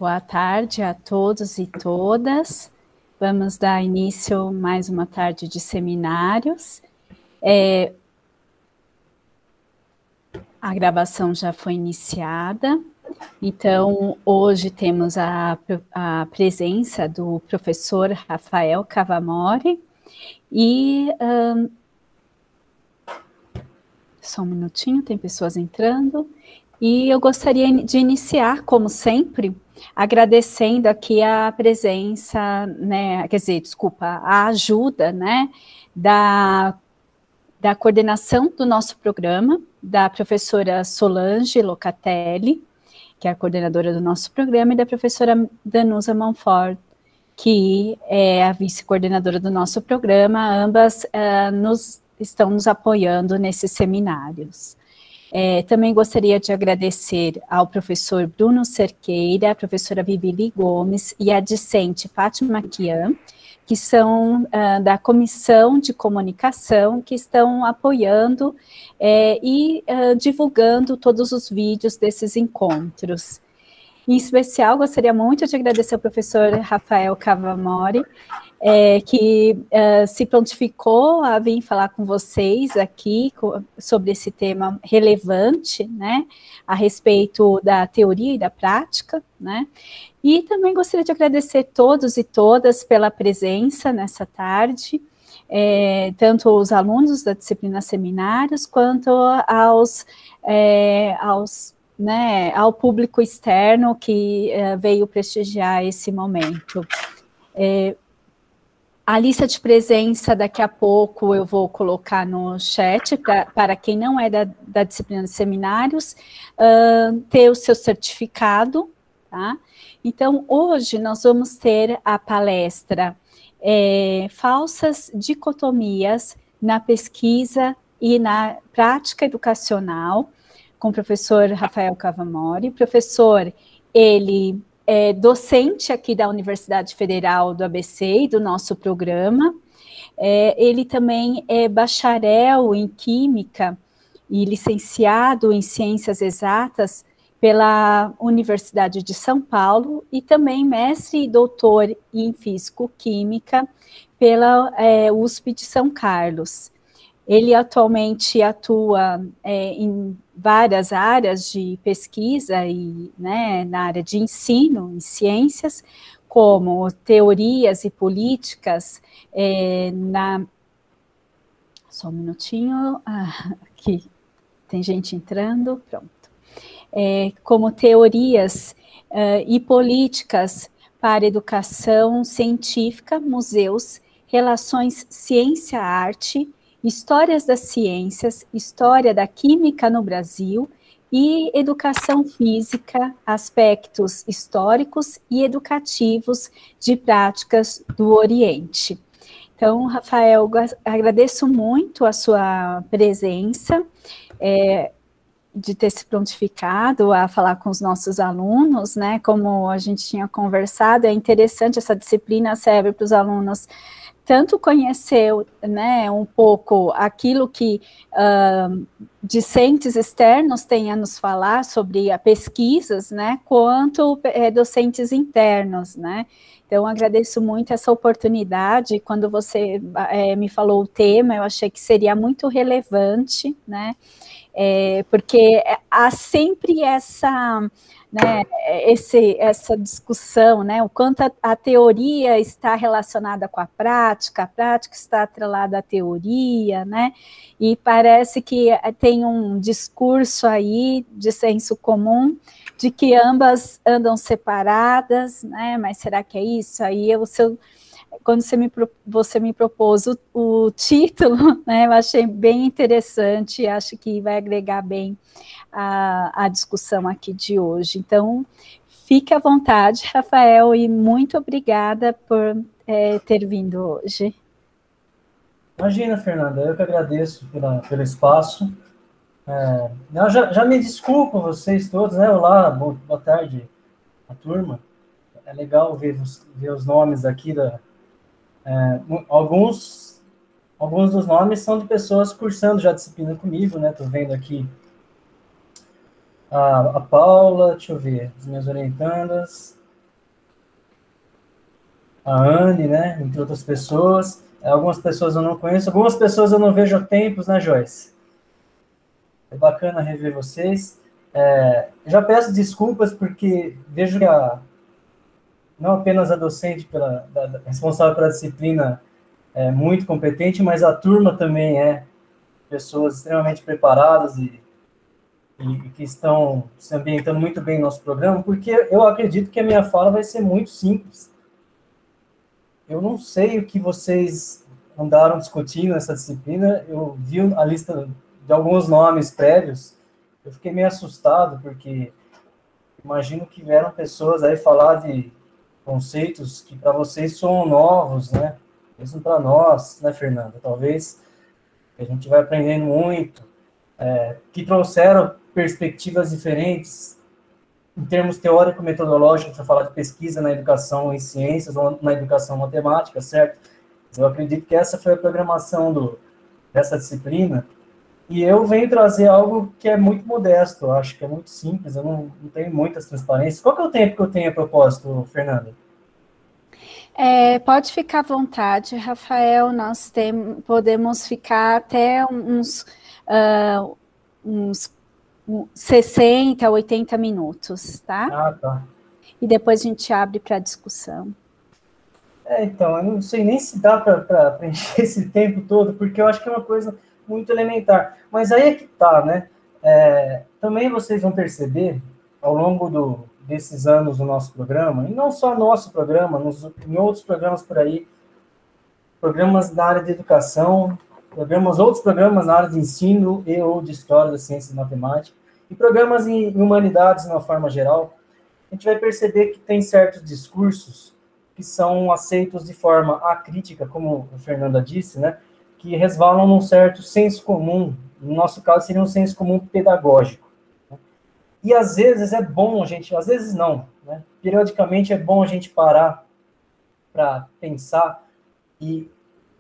Boa tarde a todos e todas. Vamos dar início a mais uma tarde de seminários. A gravação já foi iniciada, então hoje temos a presença do professor Rafael Cavamori e... só um minutinho, tem pessoas entrando. E eu gostaria de iniciar, como sempre, agradecendo aqui a presença, né, quer dizer, desculpa, a ajuda, né, da coordenação do nosso programa, da professora Solange Locatelli, que é a coordenadora do nosso programa, e da professora Danusa Monfort, que é a vice-coordenadora do nosso programa. Ambas estão nos apoiando nesses seminários. Também gostaria de agradecer ao professor Bruno Cerqueira, a professora Vivili Gomes e a discente Fátima Kian, que são da Comissão de Comunicação, que estão apoiando e divulgando todos os vídeos desses encontros. Em especial, gostaria muito de agradecer ao professor Rafael Cavamori, que se prontificou a vir falar com vocês aqui sobre esse tema relevante, né, a respeito da teoria e da prática, né, e também gostaria de agradecer todos e todas pela presença nessa tarde, tanto os alunos da disciplina Seminários, quanto ao público externo que veio prestigiar esse momento. A lista de presença, daqui a pouco, eu vou colocar no chat, para quem não é da disciplina de seminários, ter o seu certificado, tá? Então, hoje nós vamos ter a palestra Falsas Dicotomias na Pesquisa e na Prática Educacional, com o professor Rafael Cavamori. O professor, ele é docente aqui da Universidade Federal do ABC e do nosso programa. Ele também é bacharel em Química e licenciado em Ciências Exatas pela Universidade de São Paulo e também mestre e doutor em Físico-Química pela USP de São Carlos. Ele atualmente atua em várias áreas de pesquisa e, né, na área de ensino, em ciências, como teorias e políticas Só um minutinho, aqui tem gente entrando, pronto. Como teorias e políticas para educação científica, museus, relações ciência-arte, histórias das ciências, história da química no Brasil e educação física, aspectos históricos e educativos de práticas do Oriente. Então, Rafael, agradeço muito a sua presença, de ter se prontificado a falar com os nossos alunos, né? Como a gente tinha conversado, é interessante, essa disciplina serve para os alunos tanto conhecer, né, um pouco aquilo que discentes externos têm a nos falar sobre pesquisas, né, quanto docentes internos, né. Então, agradeço muito essa oportunidade. Quando você me falou o tema, eu achei que seria muito relevante, né, porque há sempre essa... né, essa discussão, né, o quanto a teoria está relacionada com a prática está atrelada à teoria, né, e parece que tem um discurso aí de senso comum de que ambas andam separadas, né, mas será que é isso? Aí quando você me propôs o título, né, eu achei bem interessante, acho que vai agregar bem a discussão aqui de hoje. Então, fique à vontade, Rafael, e muito obrigada por ter vindo hoje. Imagina, Fernanda, eu que agradeço pelo espaço. Já me desculpo vocês todos, né? Olá, boa tarde a turma. É legal ver os nomes aqui. Alguns dos nomes são de pessoas cursando já disciplina comigo, né? Estou vendo aqui a Paula, deixa eu ver, as minhas orientandas, a Anne, né, entre outras pessoas. Algumas pessoas eu não conheço, algumas pessoas eu não vejo há tempos, né, Joyce? É bacana rever vocês. Já peço desculpas porque vejo que não apenas a docente responsável pela disciplina é muito competente, mas a turma também é pessoas extremamente preparadas e que estão se ambientando muito bem no nosso programa, porque eu acredito que a minha fala vai ser muito simples. Eu não sei o que vocês andaram discutindo nessa disciplina, eu vi a lista de alguns nomes prévios, eu fiquei meio assustado, porque imagino que vieram pessoas aí falar de conceitos que para vocês são novos, né? Mesmo para nós, né, Fernanda? Talvez a gente vai aprendendo muito, que trouxeram perspectivas diferentes em termos teórico-metodológicos, para falar de pesquisa na educação em ciências ou na educação matemática, certo? Eu acredito que essa foi a programação dessa disciplina, e eu venho trazer algo que é muito modesto, eu acho que é muito simples, eu não tenho muitas transparências. Qual que é o tempo que eu tenho a propósito, Fernanda? Pode ficar à vontade, Rafael, podemos ficar até uns 60, 80 minutos, tá? Ah, tá. E depois a gente abre para discussão. Então, eu não sei nem se dá para preencher esse tempo todo, porque eu acho que é uma coisa muito elementar. Mas aí é que tá, né? Também vocês vão perceber, ao longo desses anos do nosso programa, e não só nosso programa, em outros programas por aí, programas na área de educação, outros programas na área de ensino e ou de história da ciência e matemática, e programas em humanidades de uma forma geral, a gente vai perceber que tem certos discursos que são aceitos de forma acrítica, como a Fernanda disse, né, que resvalam num certo senso comum, no nosso caso seria um senso comum pedagógico. Né? E às vezes é bom a gente, às vezes não, né, periodicamente é bom a gente parar para pensar e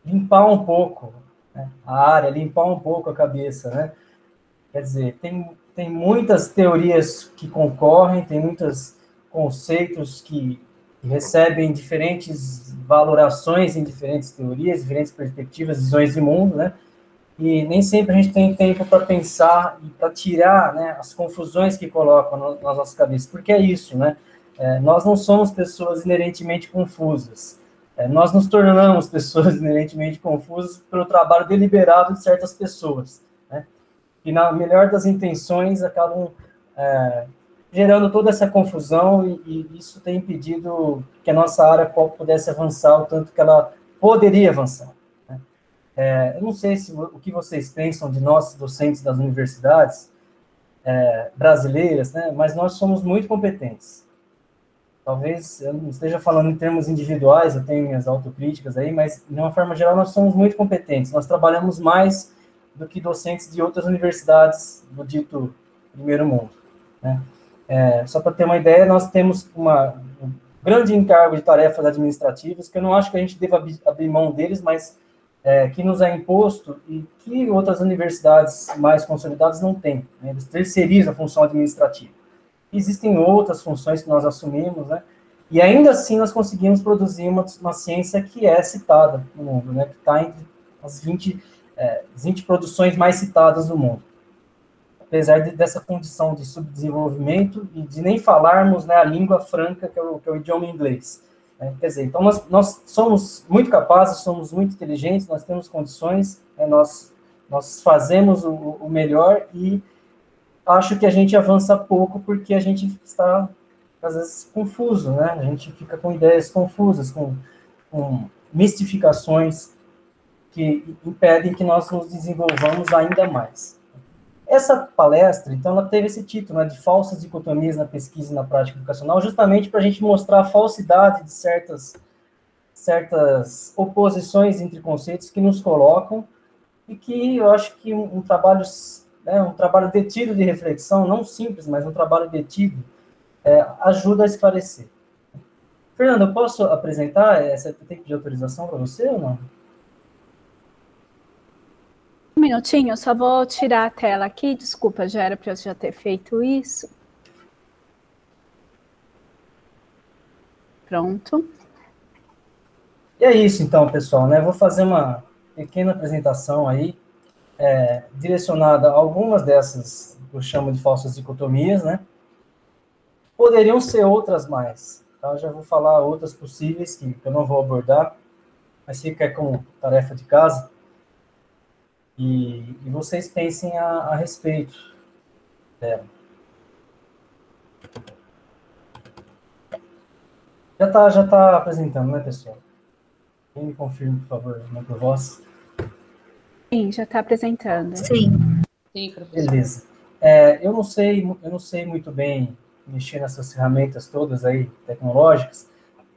limpar um pouco, né, a área, limpar um pouco a cabeça, né? Quer dizer, tem muitas teorias que concorrem, tem muitos conceitos que recebem diferentes valorações em diferentes teorias, diferentes perspectivas, visões de mundo, né? E nem sempre a gente tem tempo para pensar e para tirar, né, as confusões que colocam nas nossas cabeças, porque é isso, né? Nós não somos pessoas inerentemente confusas. Nós nos tornamos pessoas inerentemente confusas pelo trabalho deliberado de certas pessoas, né? E na melhor das intenções acabam gerando toda essa confusão e isso tem impedido que a nossa área pudesse avançar o tanto que ela poderia avançar. Né? Eu não sei o que vocês pensam de nós, docentes das universidades brasileiras, né? Mas nós somos muito competentes. Talvez eu não esteja falando em termos individuais, eu tenho minhas autocríticas aí, mas de uma forma geral nós somos muito competentes. Nós trabalhamos mais do que docentes de outras universidades do dito primeiro mundo. Né? Só para ter uma ideia, nós temos um grande encargo de tarefas administrativas, que eu não acho que a gente deva abrir mão deles, mas que nos é imposto e que outras universidades mais consolidadas não têm. Né? Eles terceirizam a função administrativa. Existem outras funções que nós assumimos, né? E ainda assim nós conseguimos produzir uma ciência que é citada no mundo, né? Que está entre as 20 produções mais citadas do mundo. Apesar dessa condição de subdesenvolvimento e de nem falarmos, né, a língua franca, que é o idioma inglês. Né? Quer dizer, então nós somos muito capazes, somos muito inteligentes, nós temos condições, né, nós fazemos o melhor e acho que a gente avança pouco porque a gente está, às vezes, confuso, né? A gente fica com ideias confusas, com mistificações que impedem que nós nos desenvolvamos ainda mais. Essa palestra, então, ela teve esse título, né, de falsas dicotomias na pesquisa e na prática educacional, justamente para a gente mostrar a falsidade de certas oposições entre conceitos que nos colocam e que eu acho que um trabalho detido de reflexão, não simples, mas um trabalho detido, ajuda a esclarecer. Fernanda, eu posso apresentar? Você tem que pedir autorização para você ou não? Um minutinho, eu só vou tirar a tela aqui. Desculpa, já era para eu já ter feito isso. Pronto. E é isso, então, pessoal, né? Vou fazer uma pequena apresentação aí, direcionada a algumas dessas, que eu chamo de falsas dicotomias, né? Poderiam ser outras mais, tá? Eu já vou falar outras possíveis que eu não vou abordar, mas fica como tarefa de casa, e vocês pensem a respeito dela. Já tá apresentando, né, pessoal? Quem me confirma, por favor, né, por voz? Sim, já está apresentando. Sim. Sim, professor. Beleza. Eu não sei muito bem mexer nessas ferramentas todas aí, tecnológicas.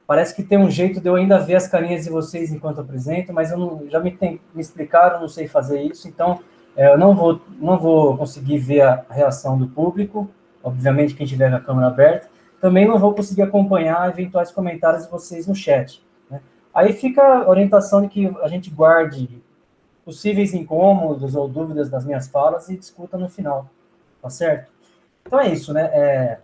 Parece que tem um jeito de eu ainda ver as carinhas de vocês enquanto apresento, mas eu não, já me explicaram, eu não sei fazer isso, então eu não vou conseguir ver a reação do público, obviamente quem tiver com a câmera aberta, também não vou conseguir acompanhar eventuais comentários de vocês no chat, né? Aí fica a orientação de que a gente guarde possíveis incômodos ou dúvidas das minhas falas e discuta no final, tá certo? Então é isso, né?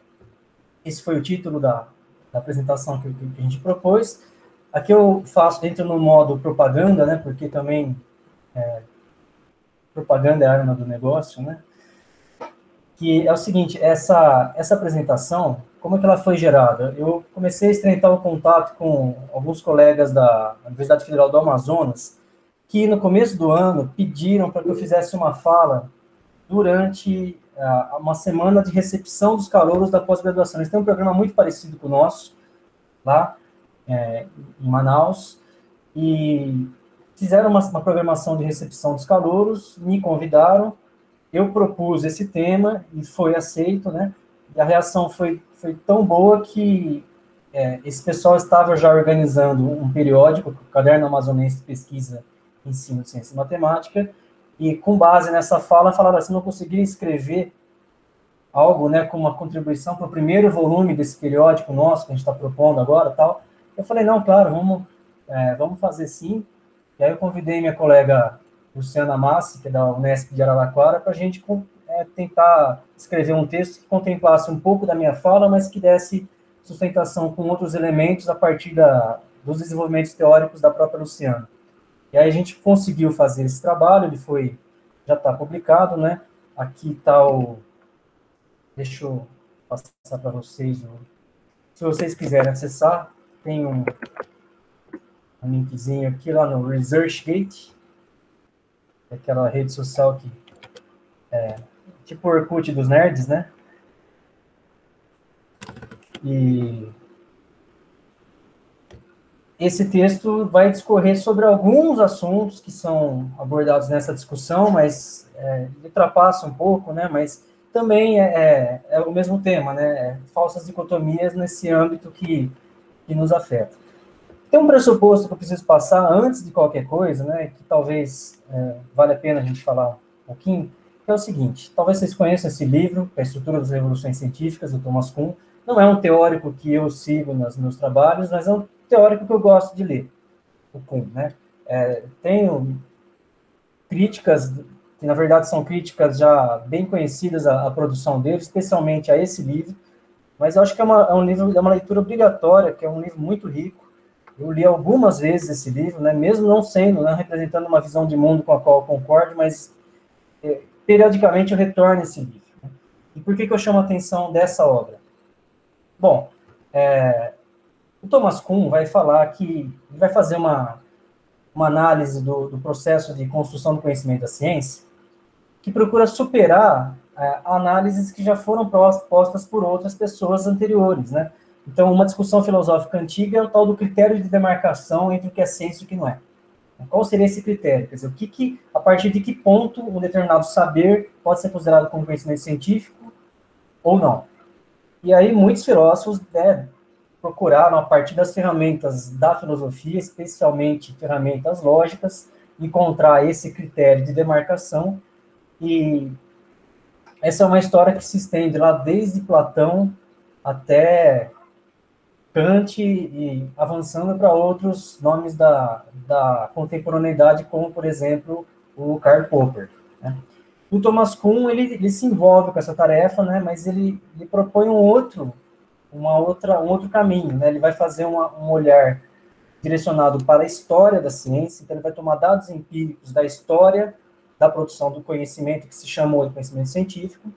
Esse foi o título da apresentação que a gente propôs. Aqui eu entro no modo propaganda, né? Porque também propaganda é a arma do negócio, né? Que é o seguinte, essa apresentação, como é que ela foi gerada? Eu comecei a estreitar o contato com alguns colegas da Universidade Federal do Amazonas, que no começo do ano pediram para que eu fizesse uma fala durante uma semana de recepção dos calouros da pós-graduação. Eles têm um programa muito parecido com o nosso, lá em Manaus, e fizeram uma programação de recepção dos calouros, me convidaram, eu propus esse tema e foi aceito, né? E a reação foi tão boa que esse pessoal estava já organizando um periódico, o Caderno Amazonense de Pesquisa e Ensino de Ciência e Matemática, e com base nessa fala, falaram assim, não conseguiria escrever algo, né, como uma contribuição para o primeiro volume desse periódico nosso, que a gente está propondo agora, tal. Eu falei, não, claro, vamos fazer sim. E aí eu convidei minha colega Luciana Massi, que é da Unesp de Araraquara, para a gente tentar escrever um texto que contemplasse um pouco da minha fala, mas que desse sustentação com outros elementos a partir dos desenvolvimentos teóricos da própria Luciana. E aí a gente conseguiu fazer esse trabalho, já está publicado, né? Aqui está deixa eu passar para vocês, se vocês quiserem acessar, tem um linkzinho aqui lá no ResearchGate, aquela rede social que tipo o Orkut dos nerds, né? E esse texto vai discorrer sobre alguns assuntos que são abordados nessa discussão, mas ultrapassa um pouco, né? Mas também é o mesmo tema, né? Falsas dicotomias nesse âmbito que nos afeta. Tem um pressuposto que eu preciso passar antes de qualquer coisa, né? Que talvez vale a pena a gente falar um pouquinho, que é o seguinte, talvez vocês conheçam esse livro, A Estrutura das Revoluções Científicas, do Thomas Kuhn. Não é um teórico que eu sigo nos meus trabalhos, mas é um teórico que eu gosto de ler, o Kuhn, né? Tenho críticas, que na verdade são críticas já bem conhecidas à produção dele, especialmente a esse livro, mas eu acho que é um livro, é uma leitura obrigatória, que é um livro muito rico. Eu li algumas vezes esse livro, né, mesmo não sendo, né, representando uma visão de mundo com a qual eu concordo, mas periodicamente eu retorno a esse livro. Né? E por que eu chamo a atenção dessa obra? Bom, o Thomas Kuhn vai falar que vai fazer uma análise do processo de construção do conhecimento da ciência que procura superar análises que já foram postas por outras pessoas anteriores, né? Então, uma discussão filosófica antiga é o tal do critério de demarcação entre o que é ciência e o que não é. Qual seria esse critério? Quer dizer, a partir de que ponto um determinado saber pode ser considerado como conhecimento científico ou não? E aí, muitos filósofos procuraram, a partir das ferramentas da filosofia, especialmente ferramentas lógicas, encontrar esse critério de demarcação. E essa é uma história que se estende lá desde Platão até Kant e avançando para outros nomes da contemporaneidade, como, por exemplo, o Karl Popper. Né? O Thomas Kuhn, ele se envolve com essa tarefa, né, mas ele propõe um outro caminho. Né? Ele vai fazer um olhar direcionado para a história da ciência, então ele vai tomar dados empíricos da história da produção do conhecimento, que se chamou de conhecimento científico,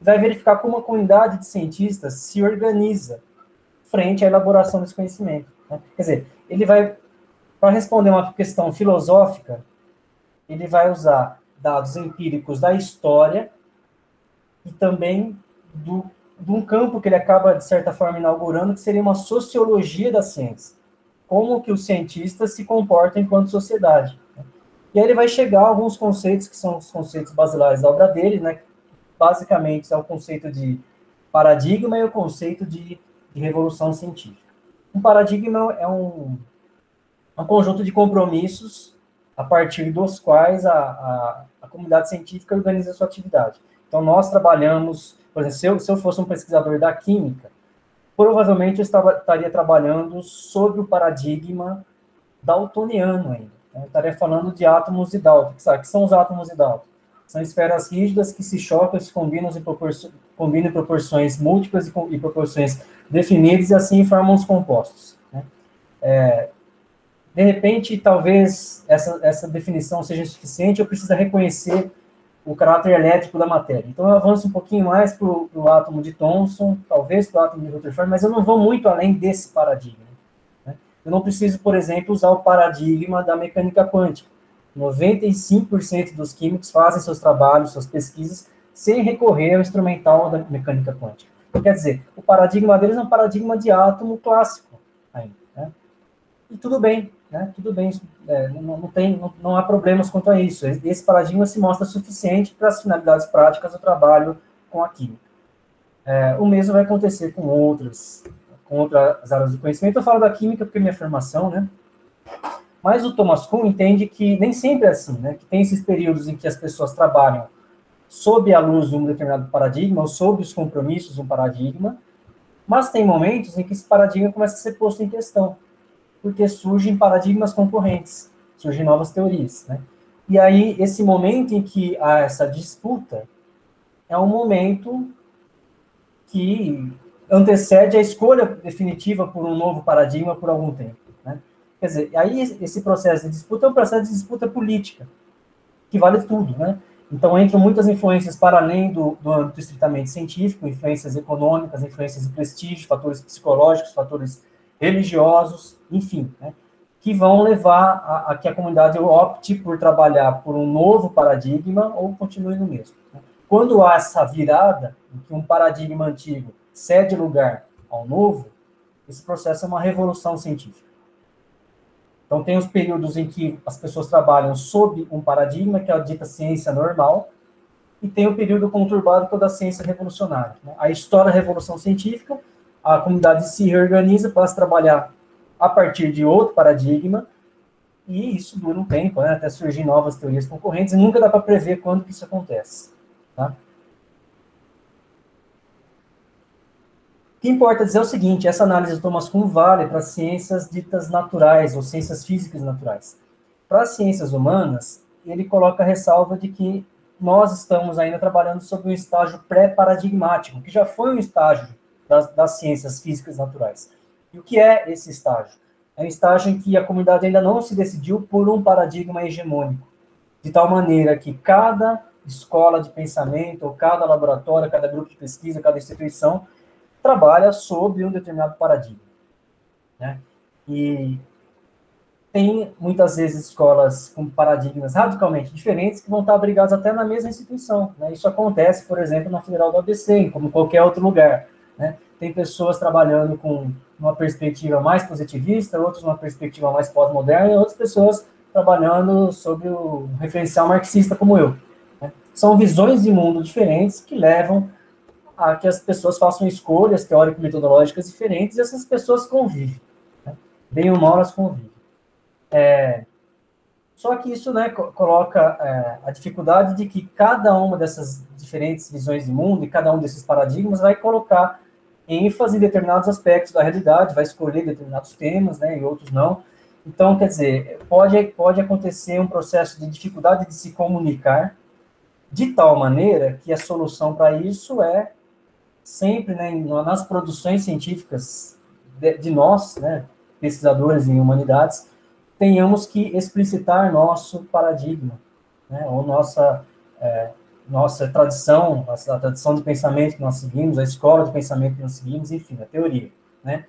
e vai verificar como a comunidade de cientistas se organiza frente à elaboração desse conhecimento, né? Quer dizer, ele vai, para responder uma questão filosófica, ele vai usar dados empíricos da história e também de um campo que ele acaba, de certa forma, inaugurando, que seria uma sociologia da ciência. Como que os cientistas se comportam enquanto sociedade. E aí ele vai chegar a alguns conceitos que são os conceitos basilares da obra dele, né? Basicamente é o conceito de paradigma e o conceito de revolução científica. Um paradigma é um conjunto de compromissos a partir dos quais a comunidade científica organiza a sua atividade. Então, nós trabalhamos, por exemplo, se eu fosse um pesquisador da química, provavelmente eu estaria trabalhando sobre o paradigma daltoniano ainda. Eu estaria falando de átomos de Dalton. O que são os átomos de Dalton? São esferas rígidas que se chocam, se combinam em proporções múltiplas e proporções definidas, e assim formam os compostos, né? De repente, talvez essa definição seja insuficiente, eu preciso reconhecer o caráter elétrico da matéria. Então, eu avanço um pouquinho mais para o átomo de Thomson, talvez para o átomo de Rutherford, mas eu não vou muito além desse paradigma, né? Eu não preciso, por exemplo, usar o paradigma da mecânica quântica. 95% dos químicos fazem seus trabalhos, suas pesquisas, sem recorrer ao instrumental da mecânica quântica. Então, quer dizer, o paradigma deles é um paradigma de átomo clássico ainda, né? E tudo bem, né? Tudo bem, não há problemas quanto a isso. Esse paradigma se mostra suficiente para as finalidades práticas do trabalho com a química. O mesmo vai acontecer com outras áreas do conhecimento. Eu falo da química porque é minha formação, né? Mas o Thomas Kuhn entende que nem sempre é assim, né? Que tem esses períodos em que as pessoas trabalham sob a luz de um determinado paradigma, ou sob os compromissos de um paradigma, mas tem momentos em que esse paradigma começa a ser posto em questão, porque surgem paradigmas concorrentes, surgem novas teorias, né? E aí, esse momento em que há essa disputa é um momento que antecede a escolha definitiva por um novo paradigma por algum tempo, né? Quer dizer, aí esse processo de disputa é um processo de disputa política, que vale tudo, né? Então, entram muitas influências para além do âmbito estritamente científico, influências econômicas, influências de prestígio, fatores psicológicos, fatores religiosos, enfim, né, que vão levar a que a comunidade opte por trabalhar por um novo paradigma ou continue no mesmo, né? Quando há essa virada, em que um paradigma antigo cede lugar ao novo, esse processo é uma revolução científica. Então, tem os períodos em que as pessoas trabalham sob um paradigma, que é a dita ciência normal, e tem o período conturbado, que é o da ciência revolucionária, né? A história da revolução científica, a comunidade se reorganiza para se trabalhar a partir de outro paradigma, e isso dura um tempo, né, até surgir novas teorias concorrentes, e nunca dá para prever quando que isso acontece, tá? O que importa dizer é o seguinte: essa análise do Thomas Kuhn vale para as ciências ditas naturais, ou ciências físicas naturais. Para as ciências humanas, ele coloca a ressalva de que nós estamos ainda trabalhando sobre um estágio pré-paradigmático, que já foi um estágio das ciências físicas naturais. E o que é esse estágio? É um estágio em que a comunidade ainda não se decidiu por um paradigma hegemônico, de tal maneira que cada escola de pensamento, ou cada laboratório, cada grupo de pesquisa, cada instituição, trabalha sob um determinado paradigma, né? E tem, muitas vezes, escolas com paradigmas radicalmente diferentes que vão estar abrigadas até na mesma instituição, né? Isso acontece, por exemplo, na Federal do ABC, como em qualquer outro lugar, né? Tem pessoas trabalhando com uma perspectiva mais positivista, outros uma perspectiva mais pós-moderna, e outras pessoas trabalhando sobre o referencial marxista, como eu, né? São visões de mundo diferentes que levam a que as pessoas façam escolhas teórico-metodológicas diferentes, e essas pessoas convivem, né? Bem ou mal, elas convivem. Só que isso, né, coloca a dificuldade de que cada uma dessas diferentes visões de mundo e cada um desses paradigmas vai colocar ênfase em determinados aspectos da realidade, vai escolher determinados temas, né, e outros não. Então, quer dizer, pode acontecer um processo de dificuldade de se comunicar, de tal maneira que a solução para isso é sempre, né, nas produções científicas de nós, né, pesquisadores em humanidades, tenhamos que explicitar nosso paradigma, né, ou nossa tradição, a tradição de pensamento que nós seguimos, a escola de pensamento que nós seguimos, enfim, a teoria, né?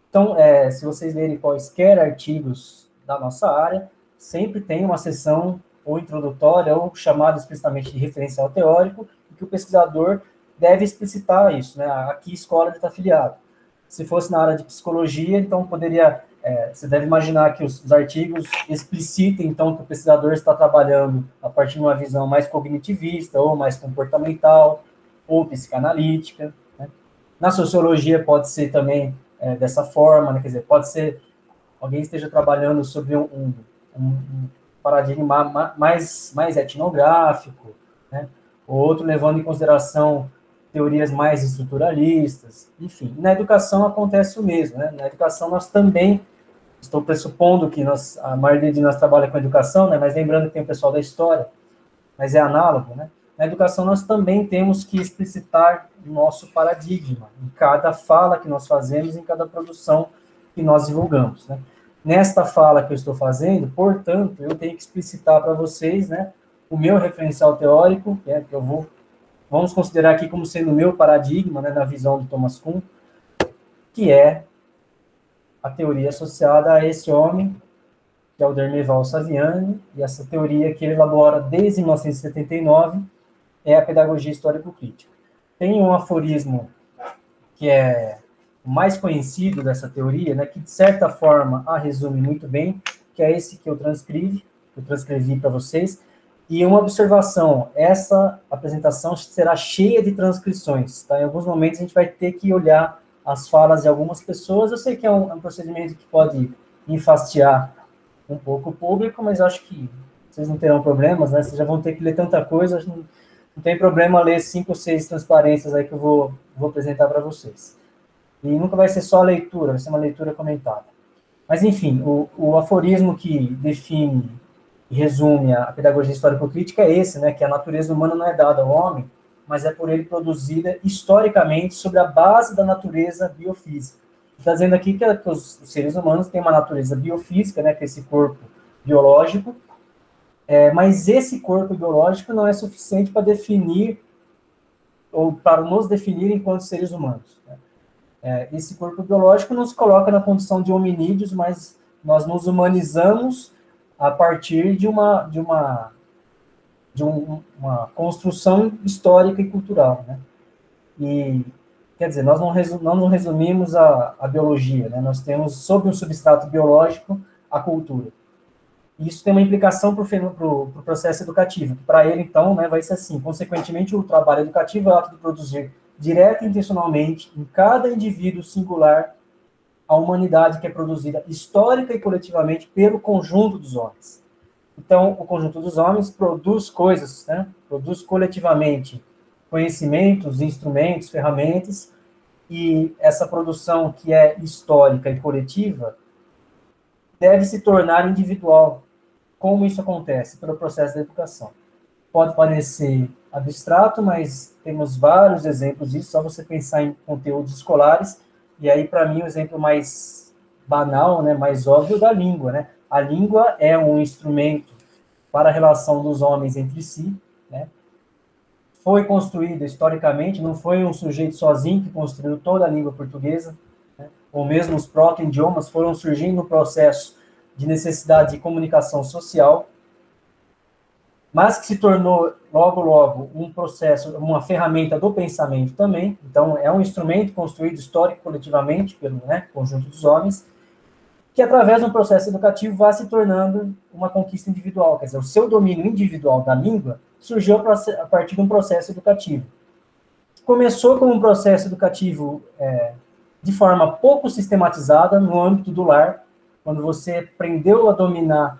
Então, se vocês lerem quaisquer artigos da nossa área, sempre tem uma seção ou introdutória ou chamada explicitamente de referencial teórico, em que o pesquisador deve explicitar isso, né? A que escola ele está afiliado. Se fosse na área de psicologia, então poderia, você deve imaginar que os artigos explicitem, então, que o pesquisador está trabalhando a partir de uma visão mais cognitivista, ou mais comportamental, ou psicanalítica, né? Na sociologia pode ser também dessa forma, né? Quer dizer, pode ser alguém esteja trabalhando sobre um paradigma mais etnográfico, né? O outro levando em consideração teorias mais estruturalistas, enfim. Na educação acontece o mesmo, né? Na educação nós também, estou pressupondo que a maioria de nós trabalha com educação, né? Mas lembrando que tem o pessoal da história, mas é análogo, né? Na educação nós também temos que explicitar o nosso paradigma, em cada fala que nós fazemos, em cada produção que nós divulgamos, né? Nesta fala que eu estou fazendo, portanto, eu tenho que explicitar para vocês, né, o meu referencial teórico, que vamos considerar aqui como sendo o meu paradigma, né, na visão de Thomas Kuhn, que é a teoria associada a esse homem, que é o Dermeval Saviani, e essa teoria que ele elabora desde 1979 é a pedagogia histórico-crítica. Tem um aforismo que é o mais conhecido dessa teoria, né, que de certa forma a resume muito bem, que é esse que eu transcrevi para vocês. E uma observação, essa apresentação será cheia de transcrições, tá? Em alguns momentos a gente vai ter que olhar as falas de algumas pessoas. Eu sei que é um procedimento que pode enfastiar um pouco o público, mas acho que vocês não terão problemas, né? Vocês já vão ter que ler tanta coisa, não tem problema ler 5 ou 6 transparências aí que eu vou apresentar para vocês. E nunca vai ser só a leitura, vai ser uma leitura comentada. Mas, enfim, o aforismo que define e resume a pedagogia histórico-crítica é esse, né, que a natureza humana não é dada ao homem, mas é por ele produzida historicamente sobre a base da natureza biofísica. Está dizendo aqui que os seres humanos têm uma natureza biofísica, né, que é esse corpo biológico, mas esse corpo biológico não é suficiente para definir, ou para nos definir enquanto seres humanos, né? Esse corpo biológico nos coloca na condição de hominídeos, mas nós nos humanizamos a partir de uma construção histórica e cultural, né? E, quer dizer, nós não resumimos a biologia, né? Nós temos, sob um substrato biológico, a cultura. E isso tem uma implicação para o processo educativo, que para ele, então, né, vai ser assim. Consequentemente, o trabalho educativo é o ato de produzir direta e intencionalmente, em cada indivíduo singular, a humanidade que é produzida histórica e coletivamente pelo conjunto dos homens. Então, o conjunto dos homens produz coisas, né? Produz coletivamente conhecimentos, instrumentos, ferramentas, e essa produção que é histórica e coletiva deve se tornar individual. Como isso acontece? Pelo processo da educação. Pode parecer abstrato, mas temos vários exemplos disso, só você pensar em conteúdos escolares, e aí, para mim, o exemplo mais banal, né, mais óbvio, da língua, né? A língua é um instrumento para a relação dos homens entre si, né? Foi construída historicamente, não foi um sujeito sozinho que construiu toda a língua portuguesa, né? Ou mesmo os proto-idiomas foram surgindo no processo de necessidade de comunicação social, mas que se tornou, logo, um processo, uma ferramenta do pensamento também. Então, é um instrumento construído histórico coletivamente pelo, né, conjunto dos homens, que através de um processo educativo vai se tornando uma conquista individual. Quer dizer, o seu domínio individual da língua surgiu a partir de um processo educativo. Começou como um processo educativo de forma pouco sistematizada no âmbito do lar, quando você aprendeu a dominar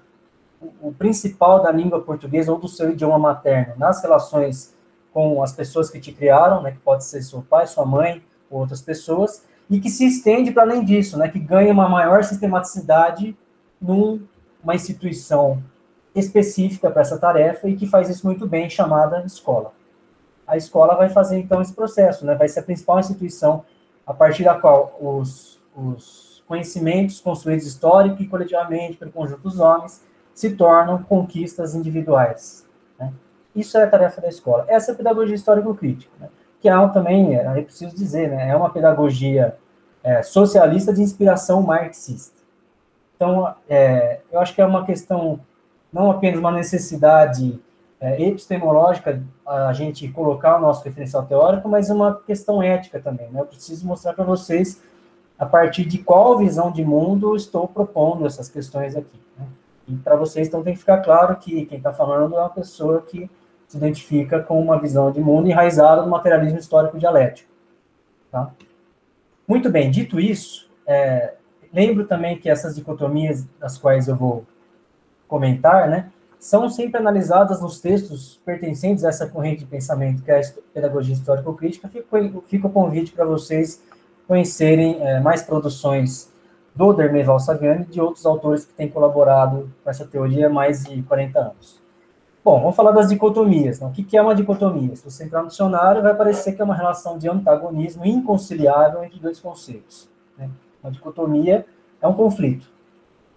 o principal da língua portuguesa ou do seu idioma materno nas relações com as pessoas que te criaram, né, que pode ser seu pai, sua mãe, ou outras pessoas, e que se estende para além disso, né, que ganha uma maior sistematicidade numa instituição específica para essa tarefa e que faz isso muito bem, chamada escola. A escola vai fazer, então, esse processo, né, vai ser a principal instituição a partir da qual os conhecimentos construídos histórico e coletivamente pelo conjunto dos homens se tornam conquistas individuais. Né? Isso é a tarefa da escola. Essa é a pedagogia histórico-crítica, né? Que é também, é preciso dizer, né? É uma pedagogia socialista de inspiração marxista. Então, eu acho que é uma questão, não apenas uma necessidade epistemológica, a gente colocar o nosso referencial teórico, mas uma questão ética também, né? Eu preciso mostrar para vocês a partir de qual visão de mundo estou propondo essas questões aqui. Né? E para vocês, então, tem que ficar claro que quem está falando é uma pessoa que se identifica com uma visão de mundo enraizada no materialismo histórico dialético. Tá? Muito bem, dito isso, lembro também que essas dicotomias das quais eu vou comentar, né, são sempre analisadas nos textos pertencentes a essa corrente de pensamento, que é a pedagogia histórico-crítica. Fica o convite para vocês conhecerem mais produções do Dermeval Saviani e de outros autores que têm colaborado com essa teoria há mais de 40 anos. Bom, vamos falar das dicotomias. Então, o que é uma dicotomia? Se você entrar no dicionário, vai parecer que é uma relação de antagonismo inconciliável entre dois conceitos. Né? Uma dicotomia é um conflito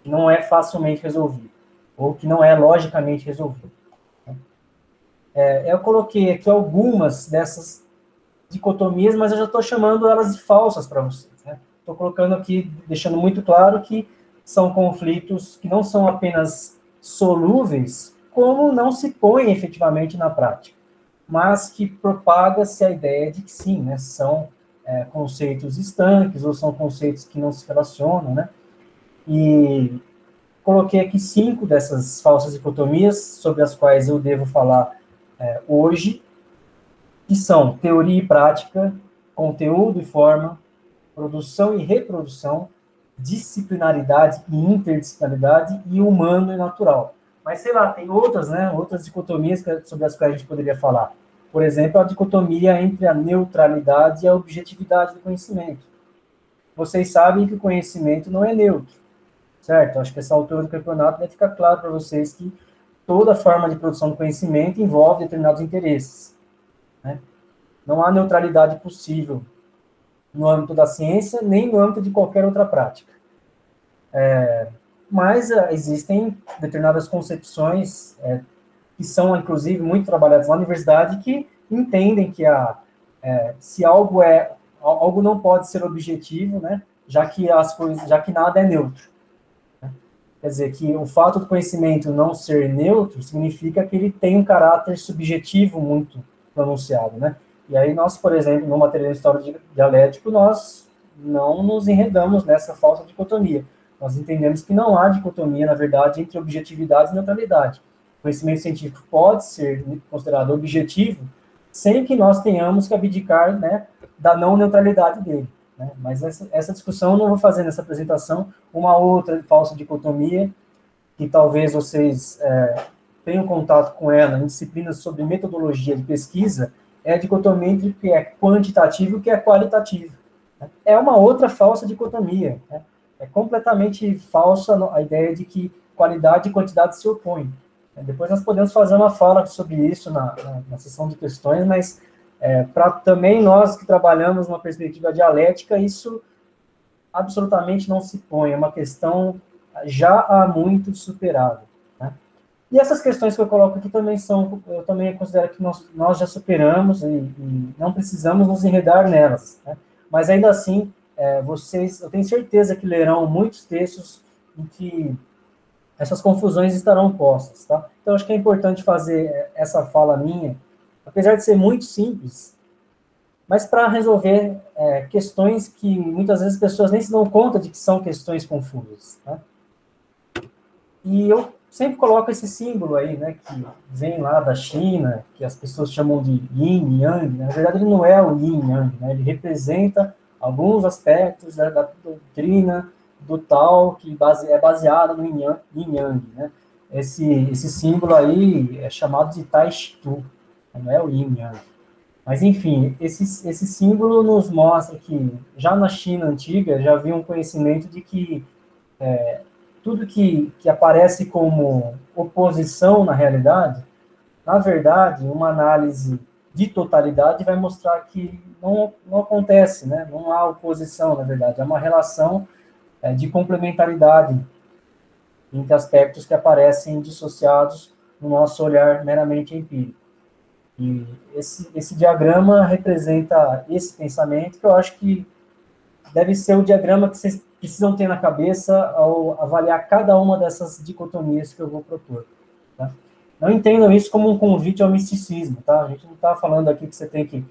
que não é facilmente resolvido, ou que não é logicamente resolvido. Eu coloquei aqui algumas dessas dicotomias, mas eu já estou chamando elas de falsas para vocês. Estou colocando aqui, deixando muito claro que são conflitos que não são apenas solúveis, como não se põem efetivamente na prática, mas que propaga-se a ideia de que sim, né, são conceitos estanques, ou são conceitos que não se relacionam, né? E coloquei aqui 5 dessas falsas dicotomias, sobre as quais eu devo falar hoje, que são teoria e prática, conteúdo e forma, produção e reprodução, disciplinaridade e interdisciplinaridade, e humano e natural. Mas, sei lá, tem outras, né, outras dicotomias sobre as quais a gente poderia falar. Por exemplo, a dicotomia entre a neutralidade e a objetividade do conhecimento. Vocês sabem que o conhecimento não é neutro, certo? Acho que essa altura do campeonato deve ficar claro para vocês que toda forma de produção do conhecimento envolve determinados interesses. Né? Não há neutralidade possível no âmbito da ciência, nem no âmbito de qualquer outra prática. Mas existem determinadas concepções que são, inclusive, muito trabalhadas na universidade, que entendem que se algo não pode ser objetivo, né, já que nada é neutro. Né? Quer dizer, que o fato do conhecimento não ser neutro significa que ele tem um caráter subjetivo muito pronunciado, né? E aí nós, por exemplo, no materialismo histórico dialético, nós não nos enredamos nessa falsa dicotomia. Nós entendemos que não há dicotomia, na verdade, entre objetividade e neutralidade. O conhecimento científico pode ser considerado objetivo sem que nós tenhamos que abdicar, né, da não neutralidade dele. Né? Mas essa discussão eu não vou fazer nessa apresentação. Uma outra falsa dicotomia, que talvez vocês tenham contato com ela em disciplinas sobre metodologia de pesquisa, é a dicotomia entre o que é quantitativo e o que é qualitativo. É uma outra falsa dicotomia. Né? É completamente falsa a ideia de que qualidade e quantidade se opõem. Depois nós podemos fazer uma fala sobre isso na sessão de questões, mas para também nós que trabalhamos numa perspectiva dialética, isso absolutamente não se põe. É uma questão já há muito superada. Né? E essas questões que eu coloco aqui também eu também considero que nós já superamos e não precisamos nos enredar nelas. Né? Mas ainda assim, eu tenho certeza que lerão muitos textos em que essas confusões estarão postas. Tá? Então, acho que é importante fazer essa fala minha, apesar de ser muito simples, mas para resolver questões que muitas vezes as pessoas nem se dão conta de que são questões confusas. Tá? E eu sempre coloco esse símbolo aí, né, que vem lá da China, que as pessoas chamam de Yin Yang. Na verdade, ele não é o Yin Yang, né, ele representa alguns aspectos da doutrina do Tao, que é baseada no Yin Yang. Né? Esse símbolo aí é chamado de Tai Chi Tu, não é o Yin Yang. Mas, enfim, esse símbolo nos mostra que, já na China antiga, já havia um conhecimento de que tudo que aparece como oposição na realidade, na verdade, uma análise de totalidade vai mostrar que não acontece, né? Não há oposição, na verdade, é uma relação de complementaridade entre aspectos que aparecem dissociados no nosso olhar meramente empírico. E esse diagrama representa esse pensamento, que eu acho que deve ser o diagrama que vocês precisam ter na cabeça ao avaliar cada uma dessas dicotomias que eu vou propor. Tá? Não entendam isso como um convite ao misticismo, tá? A gente não está falando aqui que você tem que,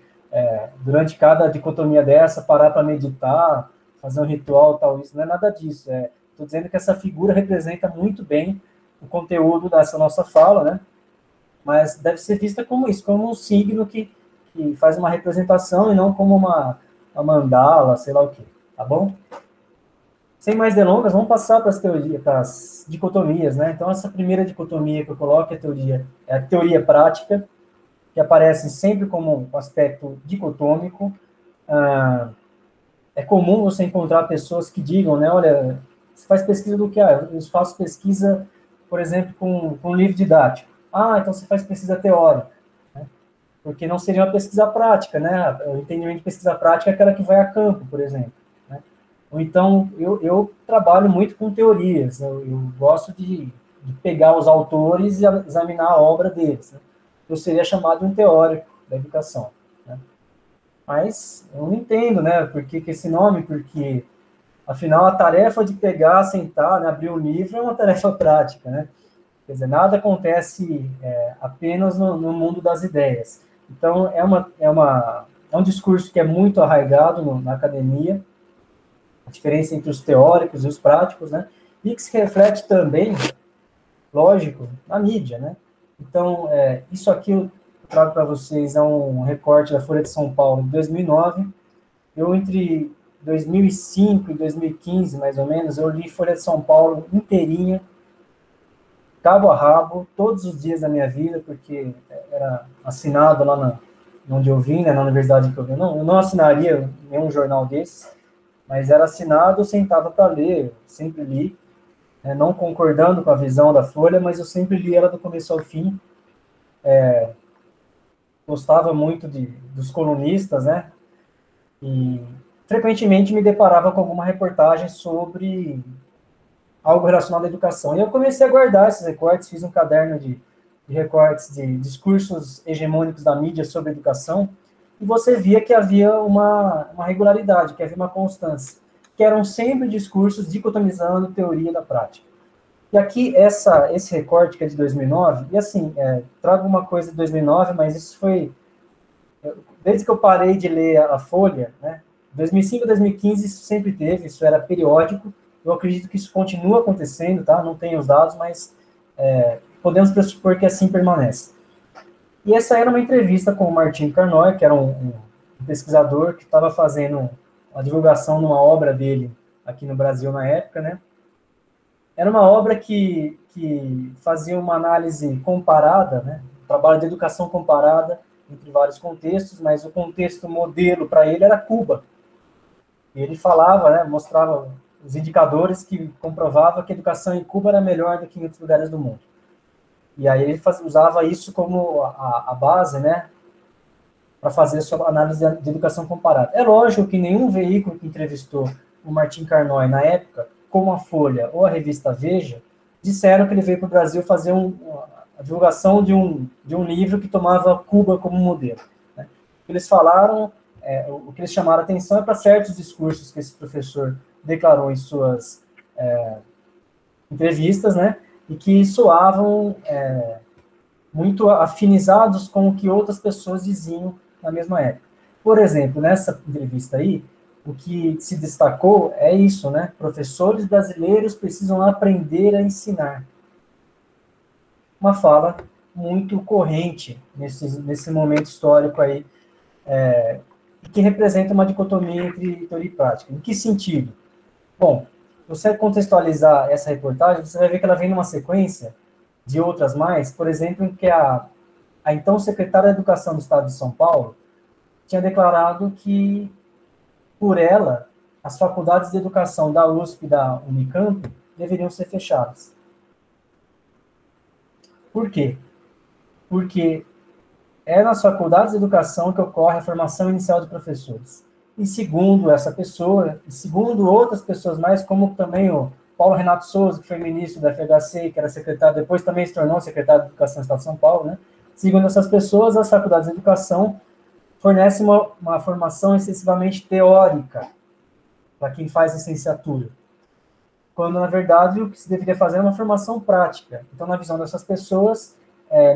durante cada dicotomia dessa, parar para meditar, fazer um ritual, tal, isso não é nada disso. Estou dizendo que essa figura representa muito bem o conteúdo dessa nossa fala, né? Mas deve ser vista como isso, como um signo que faz uma representação e não como uma mandala, sei lá o quê, tá bom? Sem mais delongas, vamos passar para as teorias, para as dicotomias, né? Então, essa primeira dicotomia que eu coloco é a teoria prática, que aparece sempre como um aspecto dicotômico. É comum você encontrar pessoas que digam, né, olha, você faz pesquisa do que? Eu faço pesquisa, por exemplo, com livro didático. Então você faz pesquisa teórica, né? Porque não seria uma pesquisa prática, né? O entendimento de pesquisa prática é aquela que vai a campo, por exemplo. Né? Ou então, eu trabalho muito com teorias, eu gosto de pegar os autores e examinar a obra deles. Né? Eu seria chamado um teórico da educação. Né? Mas eu não entendo, né? Por que esse nome? Porque, afinal, a tarefa de pegar, sentar, né, abrir um livro é uma tarefa prática, né? Quer dizer, nada acontece apenas no mundo das ideias. Então, é um discurso que é muito arraigado na academia, a diferença entre os teóricos e os práticos, né? E que se reflete também, lógico, na mídia, né? Então, isso aqui eu trago para vocês é um recorte da Folha de São Paulo de 2009. Eu, entre 2005 e 2015, mais ou menos, eu li Folha de São Paulo inteirinha, cabo a rabo, todos os dias da minha vida, porque era assinado lá onde eu vim, né, na universidade que eu vim. Eu não assinaria nenhum jornal desses, mas era assinado, eu sentava para ler, eu sempre li, né, não concordando com a visão da Folha, mas eu sempre li ela do começo ao fim. Gostava muito dos colunistas, né, e frequentemente me deparava com alguma reportagem sobre algo relacionado à educação. E eu comecei a guardar esses recortes, fiz um caderno de recortes de discursos hegemônicos da mídia sobre educação, e você via que havia uma regularidade, que havia uma constância, que eram sempre discursos dicotomizando teoria da prática. E aqui, esse recorte, que é de 2009, e assim, trago uma coisa de 2009, mas isso foi, desde que eu parei de ler a Folha, né, 2005 a 2015 isso sempre teve, isso era periódico. Eu acredito que isso continua acontecendo, tá? Não tenho os dados, mas podemos pressupor que assim permanece. E essa era uma entrevista com o Martin Carnoy, que era um pesquisador que estava fazendo a divulgação numa obra dele aqui no Brasil na época, né? Era uma obra que fazia uma análise comparada, né? Um trabalho de educação comparada entre vários contextos, mas o contexto modelo para ele era Cuba. E ele falava, né, mostrava os indicadores que comprovavam que a educação em Cuba era melhor do que em outros lugares do mundo. E aí ele usava isso como a base, né, para fazer a sua análise de educação comparada. É lógico que nenhum veículo que entrevistou o Martin Carnoy na época, como a Folha ou a revista Veja, disseram que ele veio para o Brasil fazer a divulgação de um livro que tomava Cuba como modelo. Né? Eles falaram, o que eles chamaram a atenção é para certos discursos que esse professor declarou em suas entrevistas, né, e que soavam muito afinizados com o que outras pessoas diziam na mesma época. Por exemplo, nessa entrevista aí, o que se destacou é isso, né? Professores brasileiros precisam aprender a ensinar. Uma fala muito corrente nesse momento histórico aí, que representa uma dicotomia entre teoria e prática. Em que sentido? Bom, se você contextualizar essa reportagem, você vai ver que ela vem numa sequência de outras mais, por exemplo, em que a então secretária da Educação do Estado de São Paulo tinha declarado que, por ela, as faculdades de educação da USP e da Unicamp deveriam ser fechadas. Por quê? Porque é nas faculdades de educação que ocorre a formação inicial de professores. e segundo essa pessoa, e segundo outras pessoas mais, como também o Paulo Renato Souza, que foi ministro da FHC, que era secretário, depois também se tornou secretário de Educação do Estado de São Paulo, né? Segundo essas pessoas, as faculdades de educação fornecem uma formação excessivamente teórica para quem faz licenciatura, quando, na verdade, o que se deveria fazer é uma formação prática. Então, na visão dessas pessoas,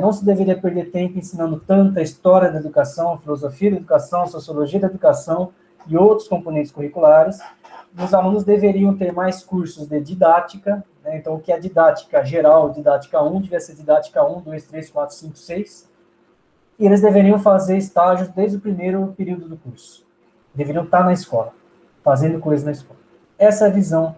não se deveria perder tempo ensinando tanta história da educação, filosofia da educação, sociologia da educação e outros componentes curriculares. Os alunos deveriam ter mais cursos de didática, né? Então, o que é didática geral, didática 1, devia ser didática 1, 2, 3, 4, 5, 6, e eles deveriam fazer estágios desde o primeiro período do curso. Deveriam estar na escola, fazendo coisas na escola. Essa é a visão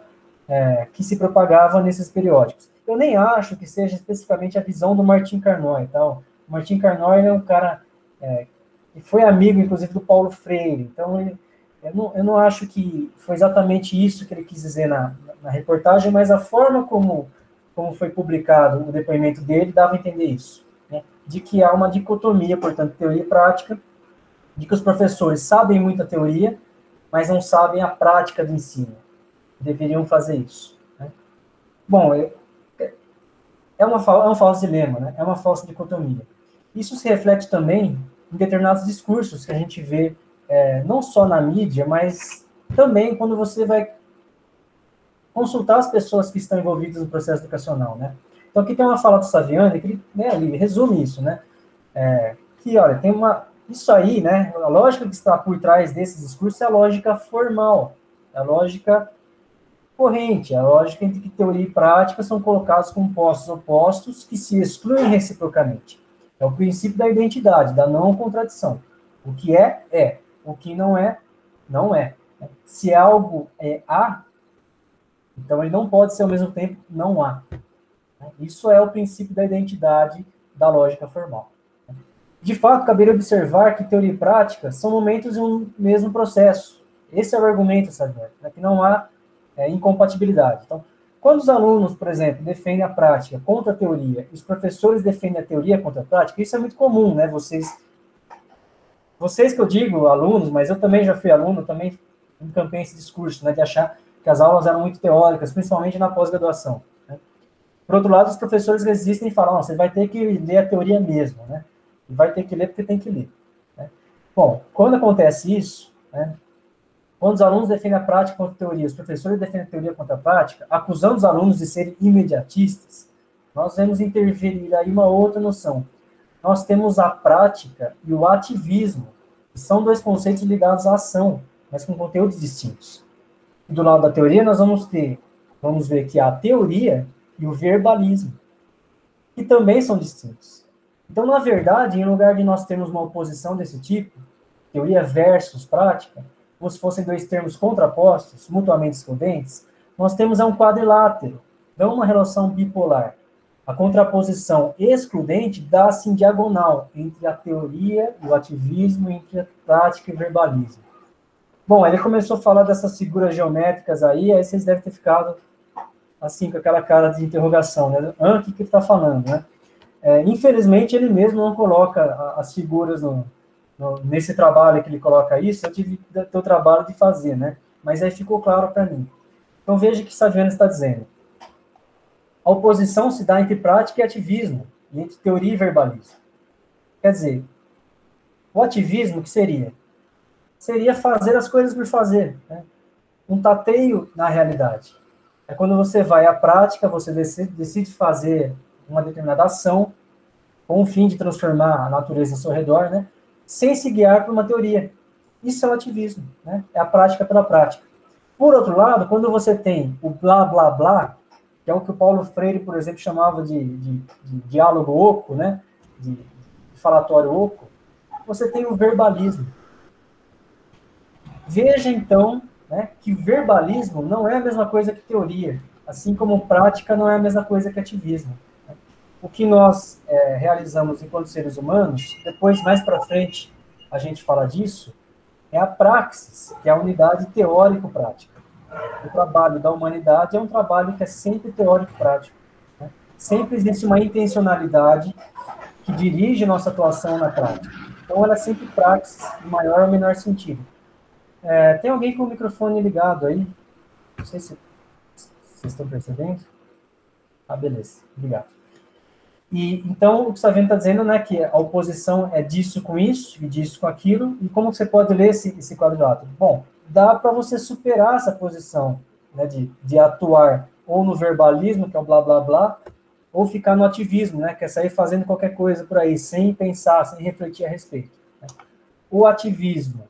que se propagava nesses periódicos. Eu nem acho que seja especificamente a visão do Martim Carnoy. Então, o Martim Carnoy é um cara que foi amigo, inclusive, do Paulo Freire. Então, eu não acho que foi exatamente isso que ele quis dizer na reportagem, mas a forma como foi publicado o depoimento dele dava a entender isso, né? De que há uma dicotomia, portanto, teoria e prática, de que os professores sabem muita teoria, mas não sabem a prática do ensino. Deveriam fazer isso, né? Bom, é um falso dilema, né? É uma falsa dicotomia. Isso se reflete também em determinados discursos que a gente vê, não só na mídia, mas também quando você vai consultar as pessoas que estão envolvidas no processo educacional, né? Então, aqui tem uma fala do Saviani, que ele resume isso, né? Que, olha, tem isso aí, né? A lógica que está por trás desses discursos é a lógica formal, é a lógica corrente, a lógica entre que teoria e prática são colocados como postos opostos que se excluem reciprocamente. É o princípio da identidade, da não contradição. O que é. O que não é, não é. Se algo é A, então ele não pode ser ao mesmo tempo não há. Isso é o princípio da identidade da lógica formal. De fato, caberia observar que teoria e prática são momentos de um mesmo processo. Esse é o argumento, sabe? Que não há incompatibilidade. Então, quando os alunos, por exemplo, defendem a prática contra a teoria, e os professores defendem a teoria contra a prática, isso é muito comum, né? Vocês que eu digo, alunos, mas eu também já fui aluno, também encampei esse discurso, né, de achar que as aulas eram muito teóricas, principalmente na pós-graduação, né? Por outro lado, os professores resistem e falam, você vai ter que ler a teoria mesmo, né? E vai ter que ler porque tem que ler, né? Bom, quando acontece isso, né, quando os alunos defendem a prática contra a teoria, os professores defendem a teoria contra a prática, acusando os alunos de serem imediatistas, nós vamos intervir aí uma outra noção. Nós temos a prática e o ativismo, que são dois conceitos ligados à ação, mas com conteúdos distintos. E do lado da teoria, nós vamos ver que há a teoria e o verbalismo, que também são distintos. Então, na verdade, em lugar de nós termos uma oposição desse tipo, teoria versus prática, como se fossem dois termos contrapostos, mutuamente excludentes, nós temos um quadrilátero, não uma relação bipolar. A contraposição excludente dá-se em diagonal entre a teoria e o ativismo, entre a prática e o verbalismo. Bom, ele começou a falar dessas figuras geométricas aí vocês devem ter ficado assim, com aquela cara de interrogação, né? O que ele está falando, né? Infelizmente, ele mesmo não coloca as figuras nesse trabalho que ele coloca isso, eu tive o trabalho de fazer, né? Mas aí ficou claro para mim. Então, veja o que Saviani está dizendo. A oposição se dá entre prática e ativismo, e entre teoria e verbalismo. Quer dizer, o ativismo, que seria? Seria fazer as coisas por fazer, né? Um tateio na realidade. É quando você vai à prática, você decide fazer uma determinada ação, com o fim de transformar a natureza ao seu redor, né? Sem se guiar por uma teoria. Isso é o ativismo, né? É a prática pela prática. Por outro lado, quando você tem o blá, blá, blá, que é o que o Paulo Freire, por exemplo, chamava de diálogo oco, né? De falatório oco, você tem o verbalismo. Veja, então, né, que verbalismo não é a mesma coisa que teoria, assim como prática não é a mesma coisa que ativismo. O que nós realizamos enquanto seres humanos, depois, mais para frente, a gente fala disso, é a praxis, que é a unidade teórico-prática. O trabalho da humanidade é um trabalho que é sempre teórico-prático, né? Sempre existe uma intencionalidade que dirige nossa atuação na prática. Então, ela é sempre praxis, em maior ou menor sentido. Tem alguém com o microfone ligado aí? Não sei se vocês estão percebendo. Ah, beleza. Obrigado. E, então, o que Savino está dizendo, né, que a oposição é disso com isso e disso com aquilo. E como você pode ler esse quadrilátero? Bom, dá para você superar essa posição, né, de atuar ou no verbalismo, que é o blá, blá, blá, ou ficar no ativismo, né, que é sair fazendo qualquer coisa por aí, sem pensar, sem refletir a respeito. Né? O ativismo.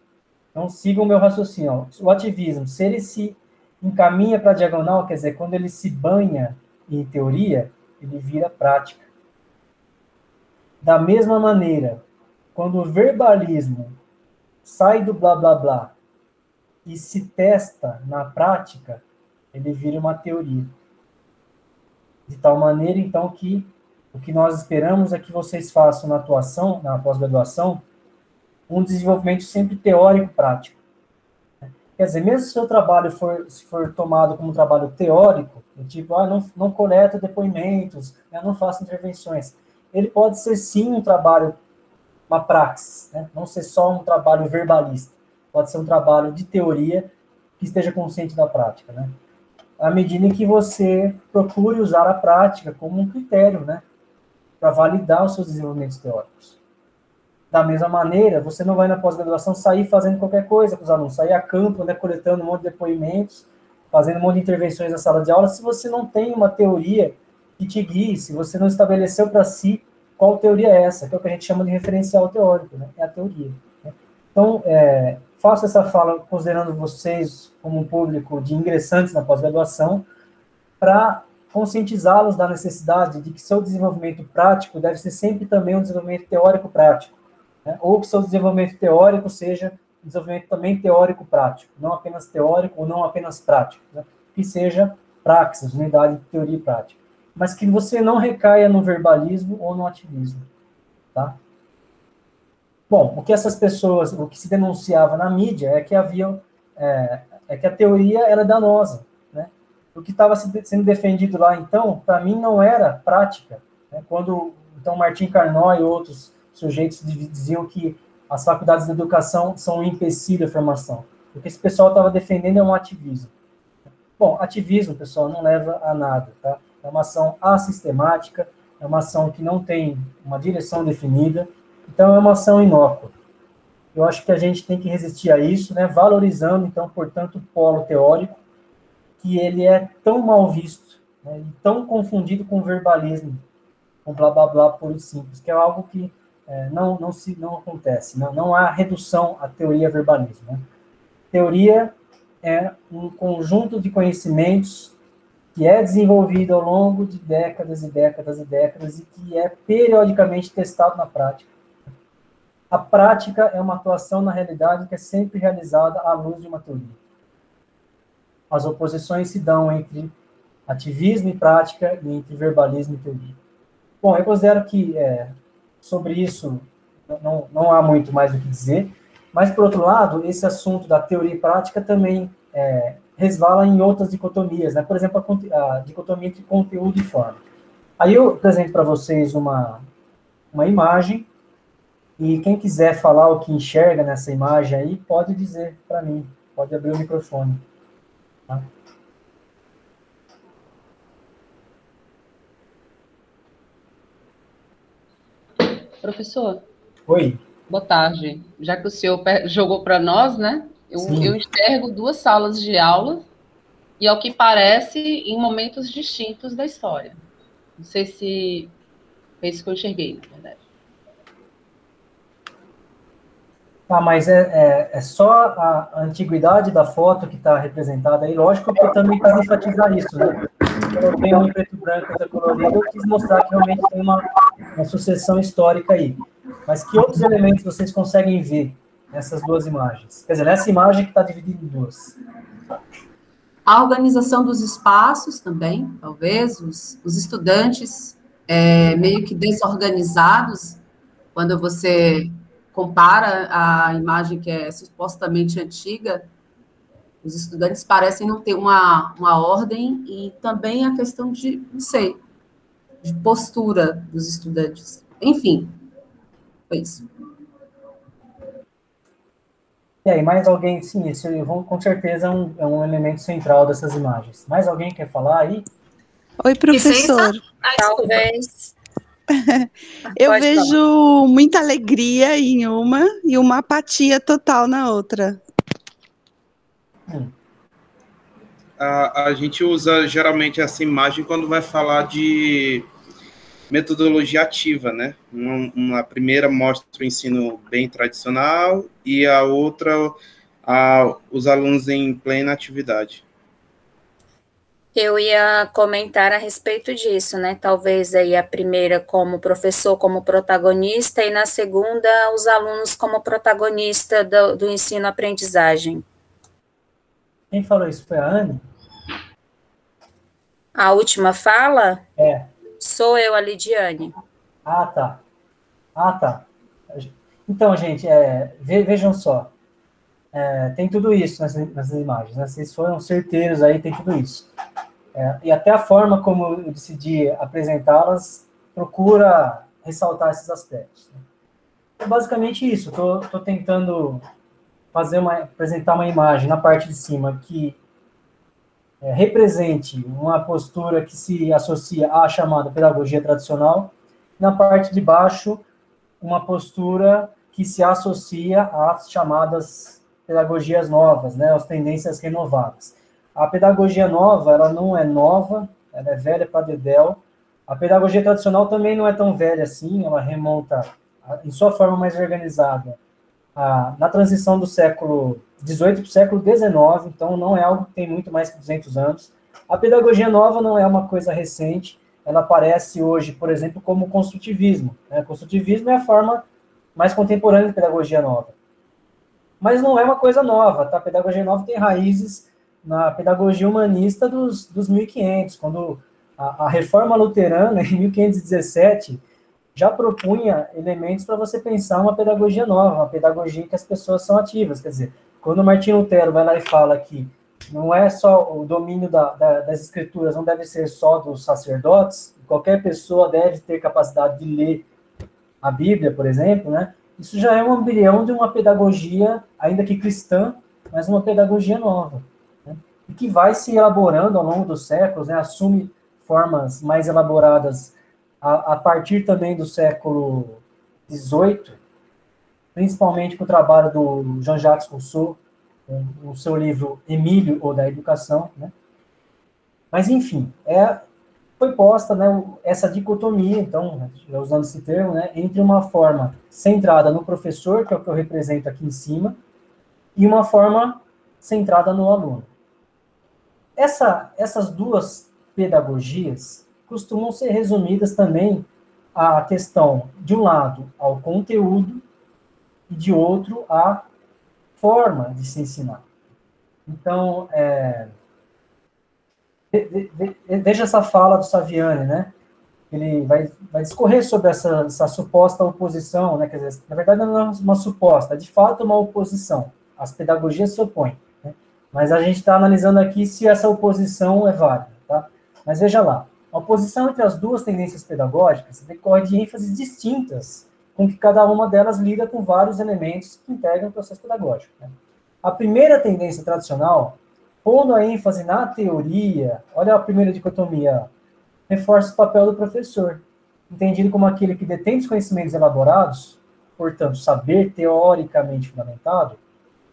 Então, sigam o meu raciocínio. Ó. O ativismo, se ele se encaminha para a diagonal, quer dizer, quando ele se banha em teoria, ele vira prática. Da mesma maneira, quando o verbalismo sai do blá blá blá e se testa na prática, ele vira uma teoria. De tal maneira, então, que o que nós esperamos é que vocês façam na atuação, na pós-graduação, um desenvolvimento sempre teórico-prático. Quer dizer, mesmo se o seu trabalho for tomado como um trabalho teórico, tipo, não coleto depoimentos, não faço intervenções, ele pode ser sim um trabalho, uma praxis, né? Não ser só um trabalho verbalista, pode ser um trabalho de teoria que esteja consciente da prática, né? À medida em que você procure usar a prática como um critério, né, para validar os seus desenvolvimentos teóricos. Da mesma maneira, você não vai na pós-graduação sair fazendo qualquer coisa com os alunos, sair a campo, né, coletando um monte de depoimentos, fazendo um monte de intervenções na sala de aula, se você não tem uma teoria que te guie, se você não estabeleceu para si qual teoria é essa, que é o que a gente chama de referencial teórico, né, é a teoria. Né? Então, faço essa fala considerando vocês como um público de ingressantes na pós-graduação, para conscientizá-los da necessidade de que seu desenvolvimento prático deve ser sempre também um desenvolvimento teórico-prático, né? Ou que seu desenvolvimento teórico seja um desenvolvimento também teórico-prático, não apenas teórico ou não apenas prático, né? Que seja praxis, unidade de teoria e prática, mas que você não recaia no verbalismo ou no ativismo, tá? Bom, o que essas pessoas, o que se denunciava na mídia é que que a teoria era danosa, né? O que estava sendo defendido lá, então, para mim não era prática, né? Quando, então, Martim Carnot e outros sujeitos diziam que as faculdades de educação são um empecilho à formação. O que esse pessoal estava defendendo é um ativismo. Bom, ativismo, pessoal, não leva a nada, tá? É uma ação assistemática, é uma ação que não tem uma direção definida, então é uma ação inócua. Eu acho que a gente tem que resistir a isso, né? Valorizando, então, portanto, o polo teórico, que ele é tão mal visto, né? E tão confundido com o verbalismo, com blá blá blá puro e simples, que é algo que não acontece, não há redução à teoria verbalismo. Né? Teoria é um conjunto de conhecimentos que é desenvolvido ao longo de décadas e décadas e décadas e que é periodicamente testado na prática. A prática é uma atuação na realidade que é sempre realizada à luz de uma teoria. As oposições se dão entre ativismo e prática e entre verbalismo e teoria. Bom, eu considero que sobre isso não há muito mais o que dizer, mas, por outro lado, esse assunto da teoria e prática também resvala em outras dicotomias, né? Por exemplo, a dicotomia entre conteúdo e forma. Aí eu apresento para vocês uma imagem, e quem quiser falar o que enxerga nessa imagem aí, pode dizer para mim, pode abrir o microfone. Tá? Professor, Oi. boa tarde. Já que o senhor jogou para nós, né? Eu enxergo duas salas de aula e, ao que parece, em momentos distintos da história. Não sei se é isso que eu enxerguei, na verdade. Ah, mas é só a antiguidade da foto que está representada aí. Lógico que eu também quis enfatizar isso, né? Eu coloquei um em preto e branco, outra colorida, eu quis mostrar que realmente tem uma sucessão histórica aí. Mas que outros elementos vocês conseguem ver nessas duas imagens? Quer dizer, nessa imagem que está dividida em duas. A organização dos espaços também, talvez, os estudantes meio que desorganizados, quando você compara a imagem que é supostamente antiga, os estudantes parecem não ter uma ordem, e também a questão de, não sei, de postura dos estudantes. Enfim, foi isso. E aí, mais alguém? Sim, isso com certeza é um elemento central dessas imagens. Mais alguém quer falar aí? Oi, professor. Talvez. Eu Pode vejo falar. muita alegria em uma e uma apatia total na outra. A gente usa geralmente essa imagem quando vai falar de metodologia ativa, né? Uma primeira mostra o ensino bem tradicional e a outra os alunos em plena atividade. Eu ia comentar a respeito disso, né? Talvez aí a primeira como professor, como protagonista, e na segunda os alunos como protagonista do ensino-aprendizagem. Quem falou isso foi a Anne? A última fala? É. Sou eu, a Lidiane. Ah, tá. Ah, tá. Então, gente, vejam só. Tem tudo isso nessas imagens, né? Vocês foram certeiros aí, tem tudo isso. E até a forma como eu decidi apresentá-las procura ressaltar esses aspectos. Né? É basicamente isso. Estou tentando apresentar uma imagem na parte de cima que represente uma postura que se associa à chamada pedagogia tradicional, e na parte de baixo, uma postura que se associa às chamadas pedagogias novas, né, às tendências renovadas. A pedagogia nova, ela não é nova, ela é velha para dedéu. A pedagogia tradicional também não é tão velha assim, ela remonta, em sua forma mais organizada, na transição do século XVIII para o século XIX, então não é algo que tem muito mais que 200 anos. A pedagogia nova não é uma coisa recente, ela aparece hoje, por exemplo, como construtivismo. Né? Construtivismo é a forma mais contemporânea de pedagogia nova. Mas não é uma coisa nova, tá? A pedagogia nova tem raízes na pedagogia humanista dos 1500, quando a reforma luterana, em 1517, já propunha elementos para você pensar uma pedagogia nova, uma pedagogia em que as pessoas são ativas. Quer dizer, quando Martinho Lutero vai lá e fala que não é só o domínio das escrituras, não deve ser só dos sacerdotes, qualquer pessoa deve ter capacidade de ler a Bíblia, por exemplo, né? Isso já é um embrião de uma pedagogia, ainda que cristã, mas uma pedagogia nova, né? E que vai se elaborando ao longo dos séculos, né? Assume formas mais elaboradas a partir também do século XVIII, principalmente com o trabalho do Jean-Jacques Rousseau, no seu livro Emílio, ou da Educação, né? Mas, enfim, foi posta, né, essa dicotomia, então, usando esse termo, né, entre uma forma centrada no professor, que é o que eu represento aqui em cima, e uma forma centrada no aluno. Essas duas pedagogias costumam ser resumidas também à questão, de um lado, ao conteúdo, e de outro, à forma de se ensinar. Então, veja essa fala do Saviani, né? Ele vai discorrer sobre essa suposta oposição, né? Quer dizer, na verdade não é uma suposta, é de fato uma oposição. As pedagogias se opõem, né? Mas a gente está analisando aqui se essa oposição é válida, tá? Mas veja lá, a oposição entre as duas tendências pedagógicas decorre de ênfases distintas, com que cada uma delas lida com vários elementos que integram o processo pedagógico, né? A primeira tendência tradicional, pondo a ênfase na teoria, olha a primeira dicotomia, reforça o papel do professor, entendido como aquele que detém os conhecimentos elaborados, portanto, saber teoricamente fundamentado,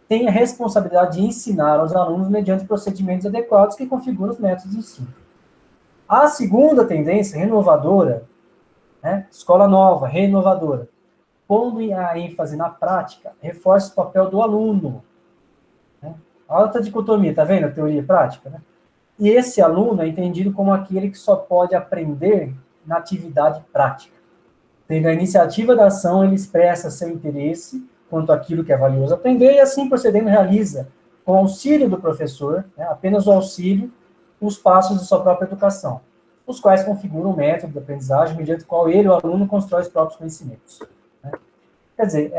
tem a responsabilidade de ensinar aos alunos mediante procedimentos adequados que configuram os métodos de ensino. A segunda tendência, renovadora, né, escola nova, renovadora, pondo a ênfase na prática, reforça o papel do aluno. Né? A outra dicotomia, tá vendo? A teoria e prática, né? E esse aluno é entendido como aquele que só pode aprender na atividade prática. Tendo a iniciativa da ação, ele expressa seu interesse quanto àquilo que é valioso aprender, e assim procedendo realiza, com auxílio do professor, né, apenas o auxílio, os passos de sua própria educação, os quais configuram o método de aprendizagem mediante o qual ele, o aluno, constrói os próprios conhecimentos. Né? Quer dizer,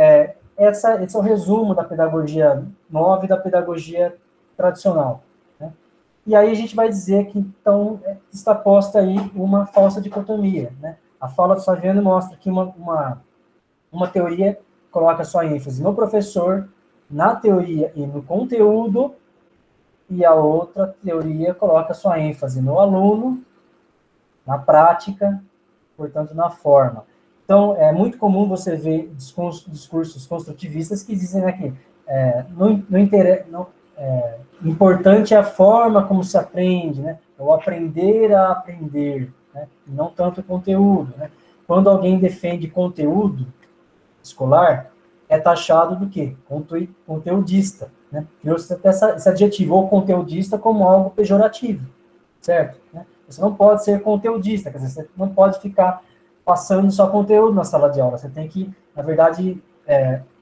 esse é o resumo da pedagogia nova e da pedagogia tradicional. Né? E aí a gente vai dizer que, então, está posta aí uma falsa dicotomia. Né? A fala do Saviani mostra que uma teoria coloca sua ênfase no professor, na teoria e no conteúdo, e a outra teoria coloca sua ênfase no aluno, na prática, portanto, na forma. Então, é muito comum você ver discursos construtivistas que dizem aqui, importante é a forma como se aprende, né? É o aprender a aprender, né? E não tanto o conteúdo, né? Quando alguém defende conteúdo escolar, é taxado do quê? Conteudista, né? Criou-se até esse adjetivo, ou conteudista, como algo pejorativo, certo? Né? Você não pode ser conteudista, quer dizer, você não pode ficar passando só conteúdo na sala de aula, você tem que, na verdade,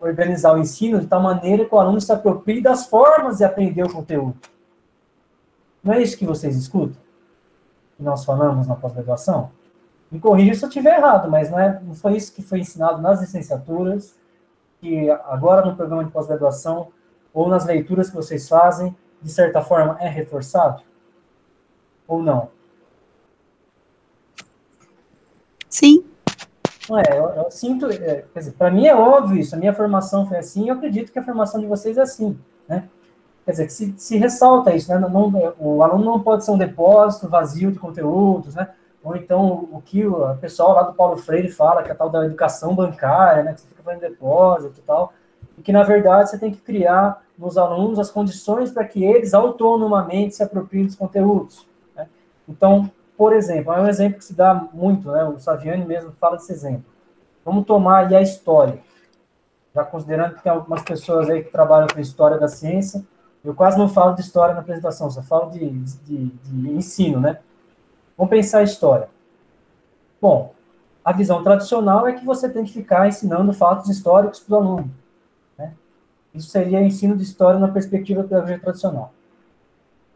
organizar o ensino de tal maneira que o aluno se aproprie das formas de aprender o conteúdo. Não é isso que vocês escutam? Que nós falamos na pós-graduação? Me corrija se eu estiver errado, mas não foi isso que foi ensinado nas licenciaturas, que agora no programa de pós-graduação, ou nas leituras que vocês fazem, de certa forma, é reforçado? Ou não? Sim. Não eu sinto, quer dizer, para mim é óbvio isso, a minha formação foi assim, e eu acredito que a formação de vocês é assim, né? Quer dizer, que se ressalta isso, né? O aluno não pode ser um depósito vazio de conteúdos, né? Ou então o que o pessoal lá do Paulo Freire fala, que é a tal da educação bancária, né? Que você fica fazendo depósito e tal, e que, na verdade, você tem que criar nos alunos as condições para que eles autonomamente se apropriem dos conteúdos, né? Então, por exemplo, é um exemplo que se dá muito, né? O Saviani mesmo fala desse exemplo. Vamos tomar aí a história. Já considerando que tem algumas pessoas aí que trabalham com história da ciência, eu quase não falo de história na apresentação, só falo de ensino, né? Vamos pensar a história. Bom, a visão tradicional é que você tem que ficar ensinando fatos históricos para o aluno, né? Isso seria ensino de história na perspectiva da pedagogia tradicional.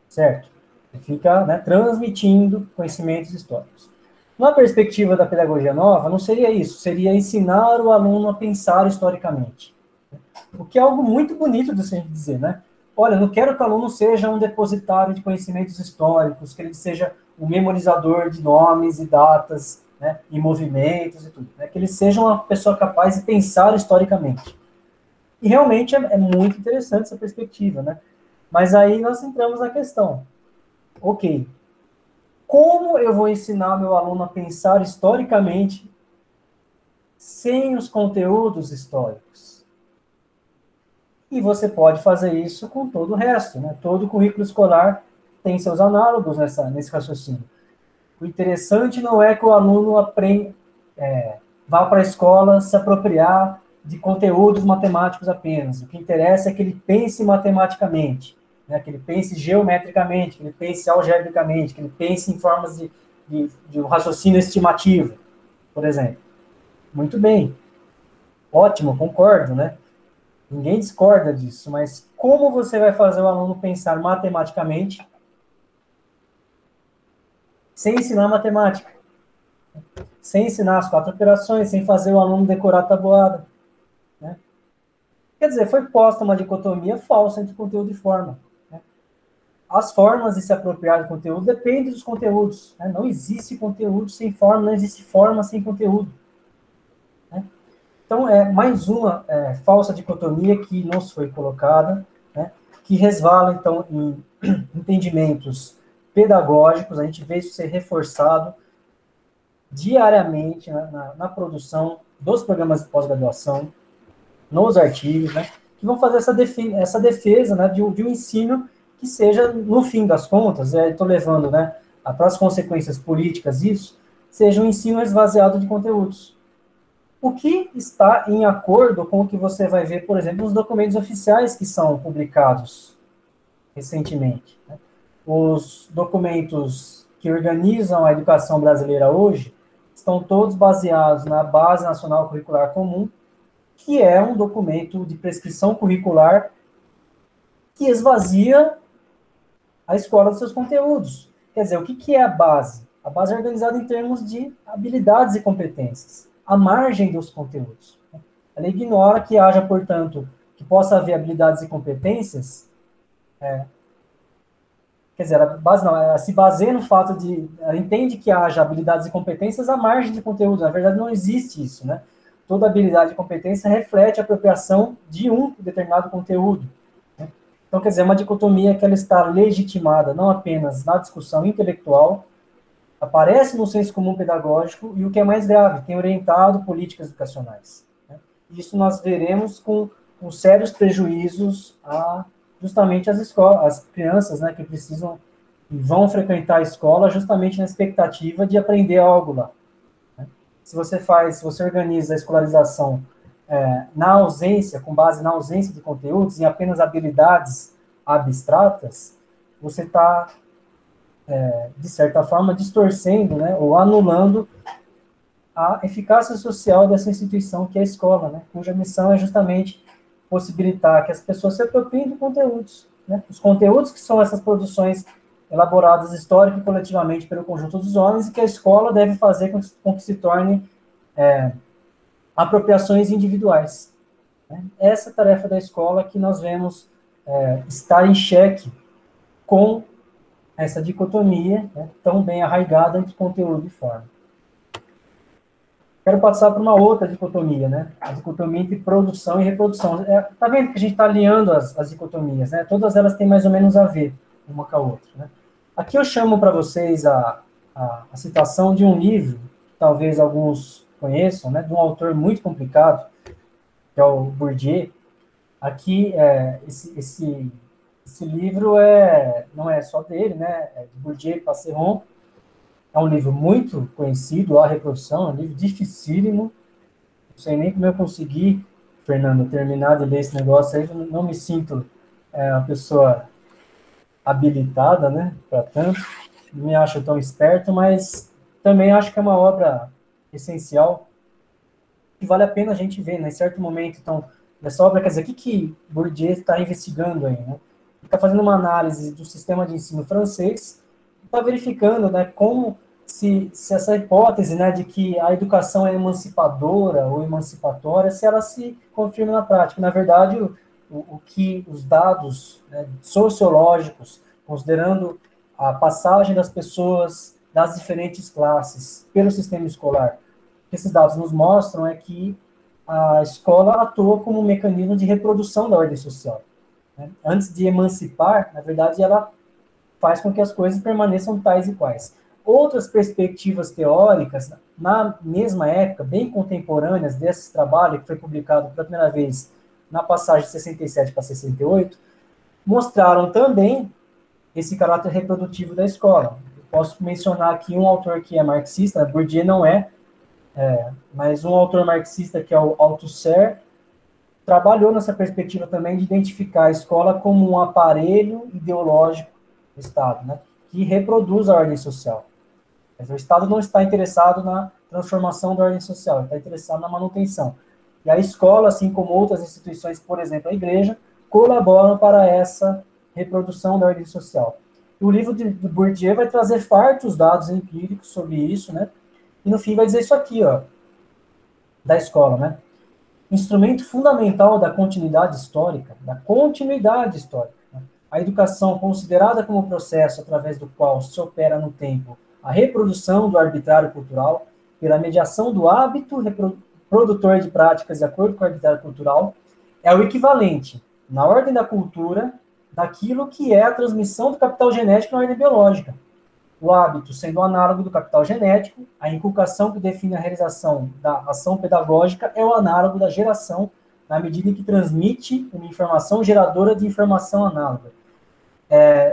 Certo? Você fica, né, transmitindo conhecimentos históricos. Na perspectiva da pedagogia nova, não seria isso, seria ensinar o aluno a pensar historicamente. O que é algo muito bonito de se dizer, né? Olha, eu não quero que o aluno seja um depositário de conhecimentos históricos, que ele seja um memorizador de nomes e datas, né, e movimentos e tudo, né? Que ele seja uma pessoa capaz de pensar historicamente. E realmente é muito interessante essa perspectiva, né? Mas aí nós entramos na questão. Ok, como eu vou ensinar meu aluno a pensar historicamente sem os conteúdos históricos? E você pode fazer isso com todo o resto, né? Todo o currículo escolar tem seus análogos nesse raciocínio. O interessante não é que o aluno vá para a escola se apropriar de conteúdos matemáticos apenas. O que interessa é que ele pense matematicamente, né? Que ele pense geometricamente, que ele pense algebricamente, que ele pense em formas de um raciocínio estimativo, por exemplo. Muito bem. Ótimo, concordo, né? Ninguém discorda disso, mas como você vai fazer o aluno pensar matematicamente sem ensinar matemática? Sem ensinar as 4 operações, sem fazer o aluno decorar a tabuada, né? Quer dizer, foi posta uma dicotomia falsa entre conteúdo e forma, né? As formas de se apropriar do conteúdo dependem dos conteúdos, né? Não existe conteúdo sem forma, não existe forma sem conteúdo, né? Então, é mais uma falsa dicotomia que nos foi colocada, né? Que resvala, então, em entendimentos pedagógicos. A gente vê isso ser reforçado diariamente na produção dos programas de pós-graduação, nos artigos, né, que vão fazer essa defesa, né, de um ensino que seja, no fim das contas, estou levando, né, para as consequências políticas isso, seja um ensino esvaziado de conteúdos. O que está em acordo com o que você vai ver, por exemplo, nos documentos oficiais que são publicados recentemente, né? Os documentos que organizam a educação brasileira hoje estão todos baseados na Base Nacional Curricular Comum, que é um documento de prescrição curricular que esvazia a escola dos seus conteúdos. Quer dizer, o que é a base? A base é organizada em termos de habilidades e competências, à margem dos conteúdos. Ela ignora que haja, portanto, que possa haver habilidades e competências. Quer dizer, ela se baseia no fato de... Ela entende que haja habilidades e competências à margem de conteúdo. Na verdade, não existe isso, né? toda habilidade e competência reflete a apropriação de um determinado conteúdo. Né? Então, quer dizer, é uma dicotomia que ela está legitimada não apenas na discussão intelectual, aparece no senso comum pedagógico e, o que é mais grave, tem orientado políticas educacionais. Né? Isso nós veremos com sérios prejuízos a justamente as escolas, as crianças, né, que precisam e vão frequentar a escola justamente na expectativa de aprender algo lá. Né? Se você organiza a escolarização na ausência, com base na ausência de conteúdos, em apenas habilidades abstratas, você está, de certa forma, distorcendo, né, ou anulando a eficácia social dessa instituição que é a escola, né, cuja missão é justamente possibilitar que as pessoas se apropriem de conteúdos. Né? Os conteúdos que são essas produções elaboradas histórica e coletivamente pelo conjunto dos homens, e que a escola deve fazer com que se tornem apropriações individuais. Né? Essa é a tarefa da escola que nós vemos estar em xeque com essa dicotomia, né, tão bem arraigada entre conteúdo e forma. Quero passar para uma outra dicotomia, né? A dicotomia entre produção e reprodução. Tá vendo que a gente está alinhando as dicotomias, né? Todas elas têm mais ou menos a ver uma com a outra, né? Aqui eu chamo para vocês a citação de um livro, que talvez alguns conheçam, né? De um autor muito complicado, que é o Bourdieu. Aqui, esse livro não é só dele, né? É de Bourdieu e Passeron. É um livro muito conhecido, A Reprodução, é um livro dificílimo. Não sei nem como eu consegui, Fernando, terminar de ler esse negócio aí. Não me sinto uma pessoa habilitada, né, para tanto. Não me acho tão esperto, mas também acho que é uma obra essencial que vale a pena a gente ver, né, em certo momento. Então, essa obra, quer dizer, o que Bourdieu está investigando aí, né? Ele está fazendo uma análise do sistema de ensino francês, está verificando, né, como se essa hipótese, né, de que a educação é emancipadora ou emancipatória, se ela se confirma na prática. Na verdade, o que os dados, né, sociológicos, considerando a passagem das pessoas das diferentes classes pelo sistema escolar, o que esses dados nos mostram é que a escola atua como um mecanismo de reprodução da ordem social. Né? Antes de emancipar, na verdade, ela faz com que as coisas permaneçam tais e quais. Outras perspectivas teóricas, na mesma época, bem contemporâneas desse trabalho, que foi publicado pela primeira vez na passagem de 67 para 68, mostraram também esse caráter reprodutivo da escola. Eu posso mencionar aqui um autor que é marxista, Bourdieu não mas um autor marxista que é o Althusser, trabalhou nessa perspectiva também de identificar a escola como um aparelho ideológico do Estado, né, que reproduz a ordem social. Mas o Estado não está interessado na transformação da ordem social, está interessado na manutenção. E a escola, assim como outras instituições, por exemplo, a igreja, colaboram para essa reprodução da ordem social. E o livro de Bourdieu vai trazer fartos dados empíricos sobre isso, né? E no fim vai dizer isso aqui, ó, da escola, né? Instrumento fundamental da continuidade histórica, né? A educação considerada como processo através do qual se opera no tempo a reprodução do arbitrário cultural, pela mediação do hábito produtor de práticas de acordo com o arbitrário cultural, é o equivalente, na ordem da cultura, daquilo que é a transmissão do capital genético na ordem biológica. O hábito sendo o análogo do capital genético, a inculcação que define a realização da ação pedagógica é o análogo da geração, na medida em que transmite uma informação geradora de informação análoga.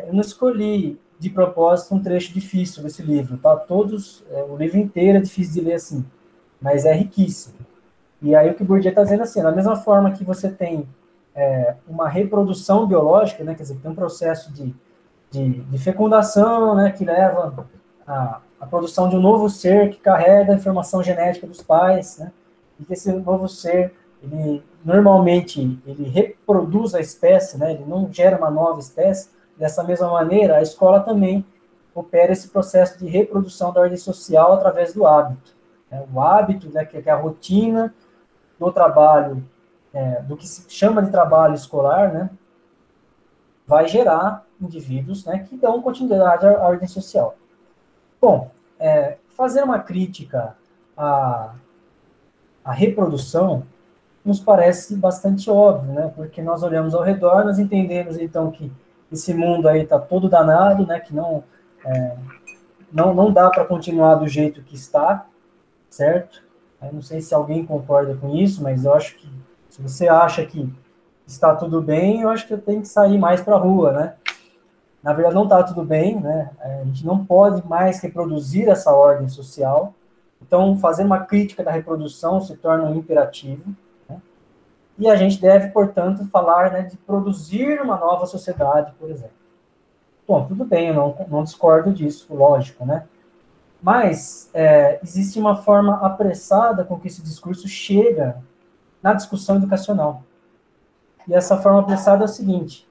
Eu não escolhi de propósito um trecho difícil desse livro, tá? O livro inteiro é difícil de ler assim, mas é riquíssimo. E aí o que Bourdieu está dizendo assim, da mesma forma que você tem uma reprodução biológica, né, quer dizer, tem um processo de fecundação, né, que leva à produção de um novo ser que carrega a informação genética dos pais, né, e que esse novo ser, normalmente, ele reproduz a espécie, né, ele não gera uma nova espécie. Dessa mesma maneira, a escola também opera esse processo de reprodução da ordem social através do hábito. Né, o hábito, né, que é a rotina do trabalho, do que se chama de trabalho escolar, né, vai gerar indivíduos, né, que dão continuidade à ordem social. Bom, fazer uma crítica a reprodução, nos parece bastante óbvio, né? Porque nós olhamos ao redor, nós entendemos, então, que esse mundo aí está todo danado, né? Que não dá para continuar do jeito que está, certo? Eu não sei se alguém concorda com isso, mas eu acho que se você acha que está tudo bem, eu acho que eu tenho que sair mais para a rua, né? Na verdade, não está tudo bem, né? A gente não pode mais reproduzir essa ordem social. Então, fazer uma crítica da reprodução se torna um imperativo, né? E a gente deve, portanto, falar, né, de produzir uma nova sociedade, por exemplo. Bom, tudo bem, eu não discordo disso, lógico, né? Mas existe uma forma apressada com que esse discurso chega na discussão educacional. E essa forma apressada é o seguinte: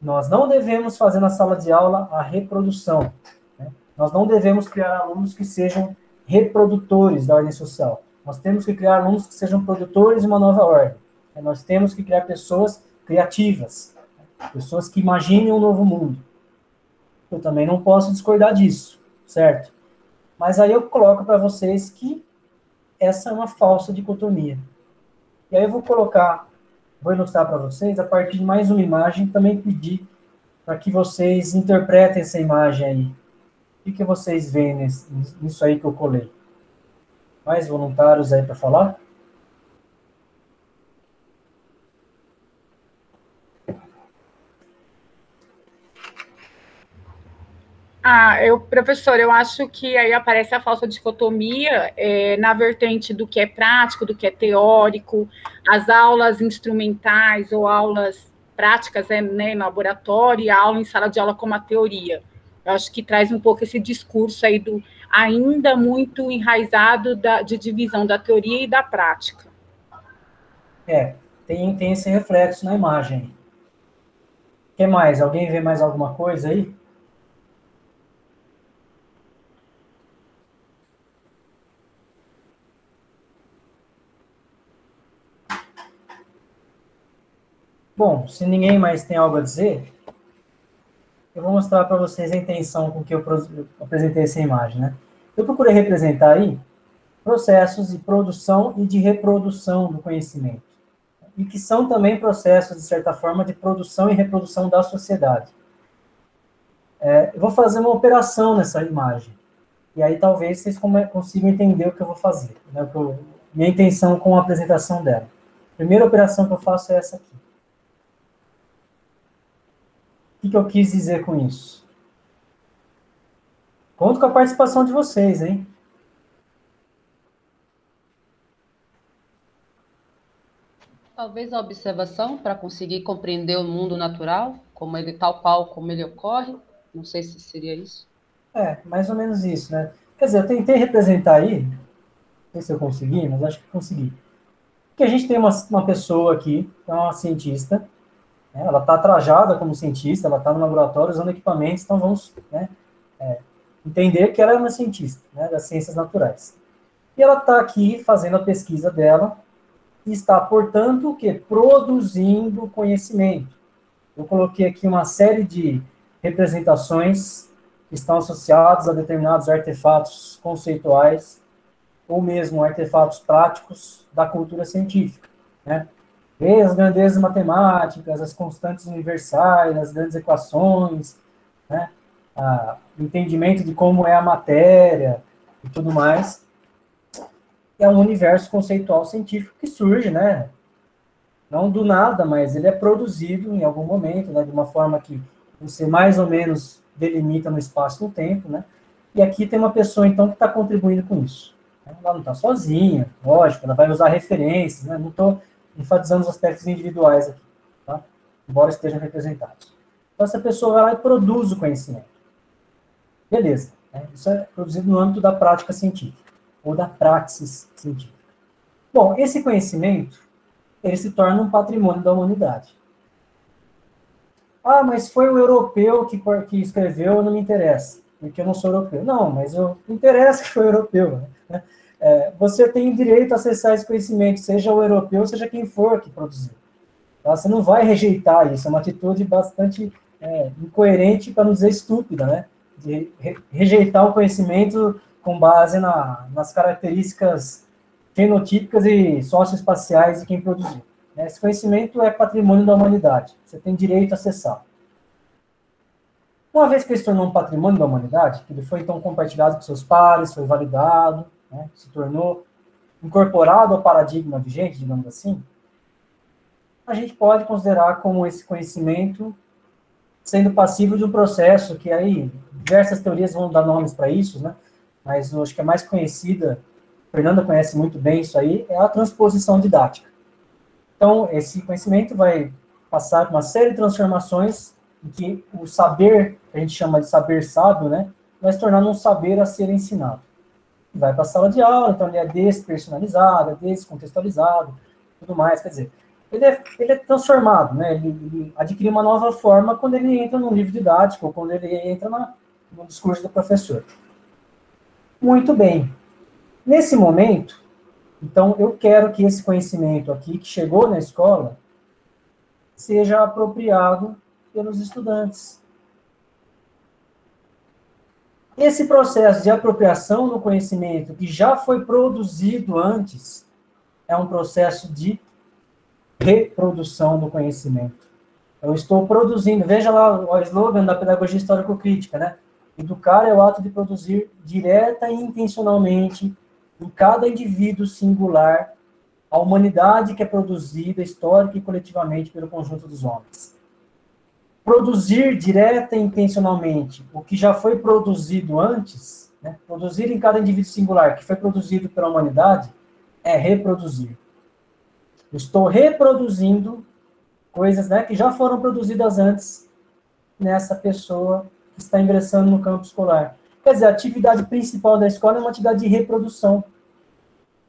nós não devemos fazer na sala de aula a reprodução, né? Nós não devemos criar alunos que sejam reprodutores da ordem social. Nós temos que criar alunos que sejam produtores de uma nova ordem. Nós temos que criar pessoas criativas, pessoas que imaginem um novo mundo. Eu também não posso discordar disso, certo? Mas aí eu coloco para vocês que essa é uma falsa dicotomia. E aí eu vou ilustrar para vocês a partir de mais uma imagem, também pedir para que vocês interpretem essa imagem aí. O que vocês veem nisso aí que eu colei? Mais voluntários aí para falar? Professor, eu acho que aí aparece a falsa dicotomia na vertente do que é prático, do que é teórico, as aulas instrumentais ou aulas práticas, né, no laboratório, e a aula em sala de aula como a teoria. Eu acho que traz um pouco esse discurso aí ainda muito enraizado de divisão da teoria e da prática. Tem esse reflexo na imagem. O que mais? Alguém vê mais alguma coisa aí? Bom, se ninguém mais tem algo a dizer, eu vou mostrar para vocês a intenção com que eu apresentei essa imagem, né? Eu procurei representar aí processos de produção e de reprodução do conhecimento, e que são também processos, de certa forma, de produção e reprodução da sociedade. Eu vou fazer uma operação nessa imagem, e aí talvez vocês consigam entender o que eu vou fazer, né? Minha intenção com a apresentação dela. A primeira operação que eu faço é essa aqui. O que eu quis dizer com isso? Conto com a participação de vocês, hein? Talvez a observação para conseguir compreender o mundo natural, tal qual como ele ocorre. Não sei se seria isso. Mais ou menos isso, né? Quer dizer, eu tentei representar aí, não sei se eu consegui, mas acho que consegui. Porque a gente tem uma pessoa aqui, que é uma cientista, né? Ela está trajada como cientista, ela está no laboratório usando equipamentos, então vamos, né, entender que ela é uma cientista, né, das ciências naturais. E ela está aqui fazendo a pesquisa dela, e está, portanto, o quê? Produzindo conhecimento. Eu coloquei aqui uma série de representações que estão associadas a determinados artefatos conceituais ou mesmo artefatos práticos da cultura científica, né? As grandezas matemáticas, as constantes universais, as grandes equações, né? O entendimento de como é a matéria e tudo mais. É um universo conceitual científico que surge, né? Não do nada, mas ele é produzido em algum momento, né? De uma forma que você mais ou menos delimita no espaço e no tempo, né? E aqui tem uma pessoa, então, que está contribuindo com isso. Ela não está sozinha, lógico, ela vai usar referências, né? Não estou enfatizando os aspectos individuais aqui, tá? Embora estejam representados. Então, essa pessoa vai lá e produz o conhecimento. Beleza, né? Isso é produzido no âmbito da prática científica, ou da praxis científica. Bom, esse conhecimento, ele se torna um patrimônio da humanidade. Mas foi o europeu que escreveu, não me interessa, porque eu não sou europeu. Não, mas interessa que foi europeu, né? Você tem direito a acessar esse conhecimento, seja o europeu, seja quem for que produziu. Tá? Você não vai rejeitar isso, é uma atitude bastante incoerente, para não dizer estúpida, né? De rejeitar o conhecimento com base nas características fenotípicas e socioespaciais de quem produziu. Esse conhecimento é patrimônio da humanidade. Você tem direito a acessar. Uma vez que ele se tornou um patrimônio da humanidade, que ele foi então compartilhado com seus pares, foi validado, né, se tornou incorporado ao paradigma vigente, digamos assim, a gente pode considerar como esse conhecimento sendo passível de um processo que aí diversas teorias vão dar nomes para isso, né? Mas eu acho que a mais conhecida, a Fernanda conhece muito bem isso aí, é a transposição didática. Então, esse conhecimento vai passar por uma série de transformações em que o saber, que a gente chama de saber sábio, né, vai se tornar um saber a ser ensinado. Vai para a sala de aula, então ele é despersonalizado, é descontextualizado, tudo mais, quer dizer, ele é transformado, né, ele adquire uma nova forma quando ele entra no livro didático, ou quando ele entra no discurso do professor. Muito bem. Nesse momento, então, eu quero que esse conhecimento aqui, que chegou na escola, seja apropriado pelos estudantes. Esse processo de apropriação do conhecimento que já foi produzido antes é um processo de reprodução do conhecimento. Eu estou produzindo, veja lá o slogan da pedagogia histórico-crítica, né? Educar é o ato de produzir direta e intencionalmente em cada indivíduo singular a humanidade que é produzida histórica e coletivamente pelo conjunto dos homens. Produzir direta e intencionalmente o que já foi produzido antes, né? Produzir em cada indivíduo singular que foi produzido pela humanidade, é reproduzir. Eu estou reproduzindo coisas, né, que já foram produzidas antes nessa pessoa que está ingressando no campo escolar. Quer dizer, a atividade principal da escola é uma atividade de reprodução.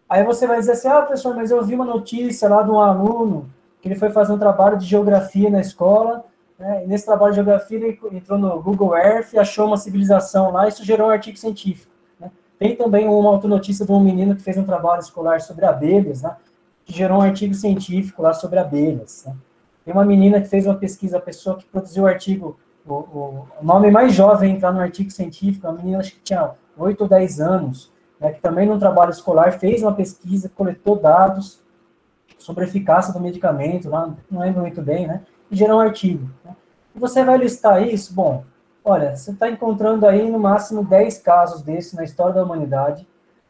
Aí você vai dizer assim, professor, mas eu vi uma notícia lá de um aluno que ele foi fazer um trabalho de geografia na escola, né, e nesse trabalho de geografia ele entrou no Google Earth e achou uma civilização lá, e isso gerou um artigo científico. Né. Tem também uma outra notícia de um menino que fez um trabalho escolar sobre abelhas, né, que gerou um artigo científico lá sobre abelhas. Né. Tem uma menina que fez uma pesquisa, a pessoa que produziu o artigo, o nome mais jovem a entrar no artigo científico, uma menina acho que tinha 8 ou 10 anos, né, que também no trabalho escolar fez uma pesquisa, coletou dados sobre a eficácia do medicamento, lá, não lembro muito bem, né, e gerou um artigo. Né. E você vai listar isso? Bom, olha, você está encontrando aí no máximo 10 casos desses na história da humanidade,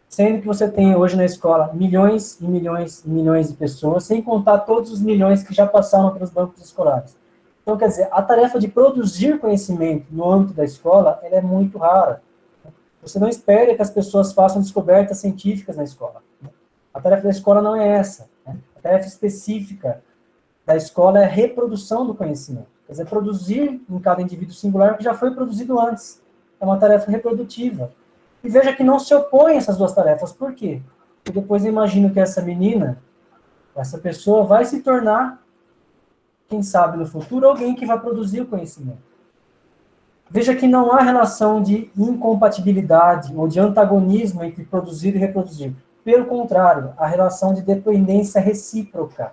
sendo que você tem hoje na escola milhões e milhões e milhões de pessoas, sem contar todos os milhões que já passaram pelos bancos escolares. Então, quer dizer, a tarefa de produzir conhecimento no âmbito da escola, ela é muito rara. Você não espera que as pessoas façam descobertas científicas na escola. A tarefa da escola não é essa. A tarefa específica da escola é a reprodução do conhecimento. Quer dizer, produzir em cada indivíduo singular o que já foi produzido antes. É uma tarefa reprodutiva. E veja que não se opõem essas duas tarefas. Por quê? Porque depois eu imagino que essa menina, essa pessoa vai se tornar, quem sabe no futuro, alguém que vai produzir o conhecimento. Veja que não há relação de incompatibilidade ou de antagonismo entre produzir e reproduzir. Pelo contrário, há relação de dependência recíproca.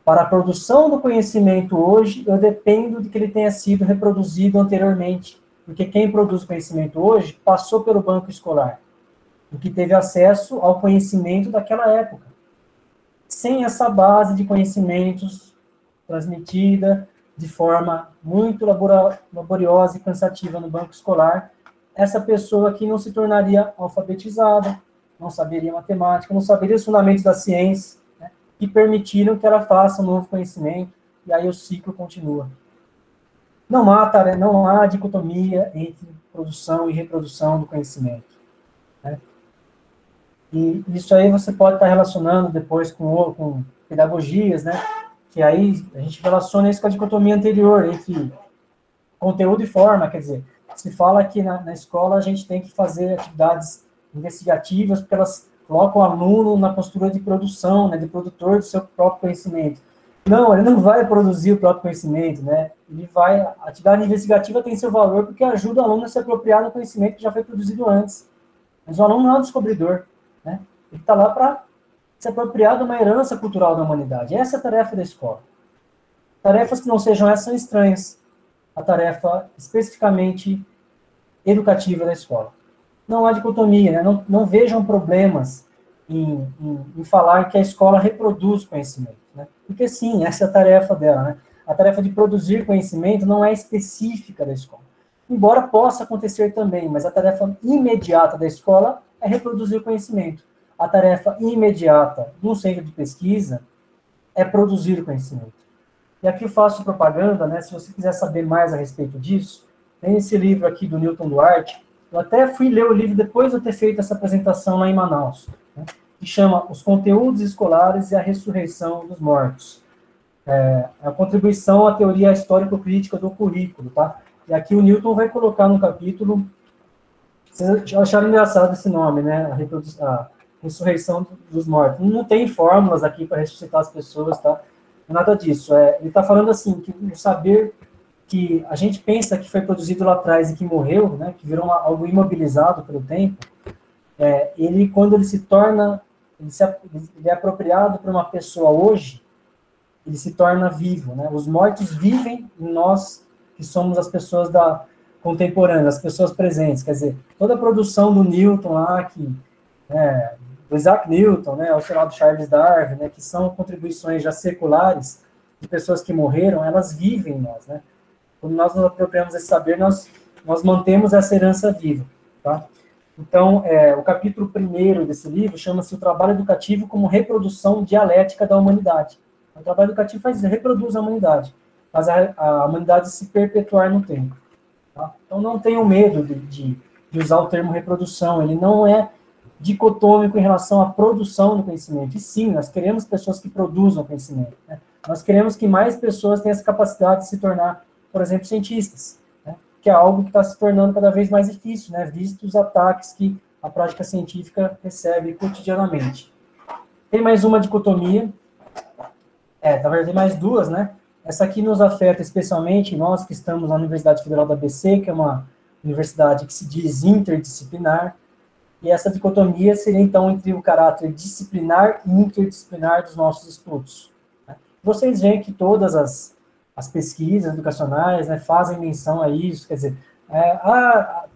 Para a produção do conhecimento hoje, eu dependo de que ele tenha sido reproduzido anteriormente. Porque quem produz conhecimento hoje passou pelo banco escolar, o que teve acesso ao conhecimento daquela época. Sem essa base de conhecimentos transmitida de forma muito laboriosa e cansativa no banco escolar, essa pessoa aqui não se tornaria alfabetizada, não saberia matemática, não saberia os fundamentos da ciência, né, que permitiram que ela faça um novo conhecimento, e aí o ciclo continua. Não há dicotomia entre produção e reprodução do conhecimento. Né? E isso aí você pode estar relacionando depois com pedagogias, né? Que aí a gente relaciona isso com a dicotomia anterior, entre conteúdo e forma, quer dizer, se fala que na escola a gente tem que fazer atividades investigativas, porque elas colocam o aluno na postura de produção, né, de produtor do seu próprio conhecimento. Não, ele não vai produzir o próprio conhecimento, né? A atividade investigativa tem seu valor porque ajuda o aluno a se apropriar do conhecimento que já foi produzido antes. Mas o aluno não é um descobridor, né? Ele está lá para se apropriar de uma herança cultural da humanidade. Essa é a tarefa da escola. Tarefas que não sejam essas são estranhas. A tarefa especificamente educativa da escola. Não há dicotomia, né? Não vejam problemas em falar que a escola reproduz conhecimento, né? Porque sim, essa é a tarefa dela, né? A tarefa de produzir conhecimento não é específica da escola. Embora possa acontecer também, mas a tarefa imediata da escola é reproduzir conhecimento. A tarefa imediata de um centro de pesquisa é produzir conhecimento. E aqui eu faço propaganda, né? Se você quiser saber mais a respeito disso, tem esse livro aqui do Newton Duarte. Eu até fui ler o livro depois de eu ter feito essa apresentação lá em Manaus, né? Que chama Os Conteúdos Escolares e a Ressurreição dos Mortos. A contribuição à teoria histórico-crítica do currículo, tá? E aqui o Newton vai colocar no capítulo, vocês acharam engraçado esse nome, né? A ressurreição dos mortos. Não tem fórmulas aqui para ressuscitar as pessoas, tá? Nada disso. Ele está falando assim, que o saber que a gente pensa que foi produzido lá atrás e que morreu, né? Que virou algo imobilizado pelo tempo, ele, quando ele se torna, ele é apropriado por uma pessoa hoje, ele se torna vivo, né? Os mortos vivem em nós, que somos as pessoas contemporâneas, as pessoas presentes. Quer dizer, toda a produção do Newton lá, do Isaac Newton, né, ou sei lá, do Charles Darwin, né, que são contribuições já seculares de pessoas que morreram, elas vivem em nós, né? Quando nós nos apropriamos desse saber, nós mantemos essa herança viva, tá? Então, o capítulo 1º desse livro chama-se O Trabalho Educativo como Reprodução Dialética da Humanidade. O trabalho educativo reproduz a humanidade, faz a humanidade se perpetuar no tempo. Tá? Então, não tenham medo de usar o termo reprodução, ele não é dicotômico em relação à produção do conhecimento. E sim, nós queremos pessoas que produzam conhecimento, né? Nós queremos que mais pessoas tenham essa capacidade de se tornar, por exemplo, cientistas, né? Que é algo que está se tornando cada vez mais difícil, né? Visto os ataques que a prática científica recebe cotidianamente. Tem mais uma dicotomia, na verdade tem mais duas, né? Essa aqui nos afeta especialmente nós que estamos na Universidade Federal da ABC, que é uma universidade que se diz interdisciplinar, e essa dicotomia seria, então, entre o caráter disciplinar e interdisciplinar dos nossos estudos. Né? Vocês veem que todas as pesquisas educacionais, né, fazem menção a isso, quer dizer,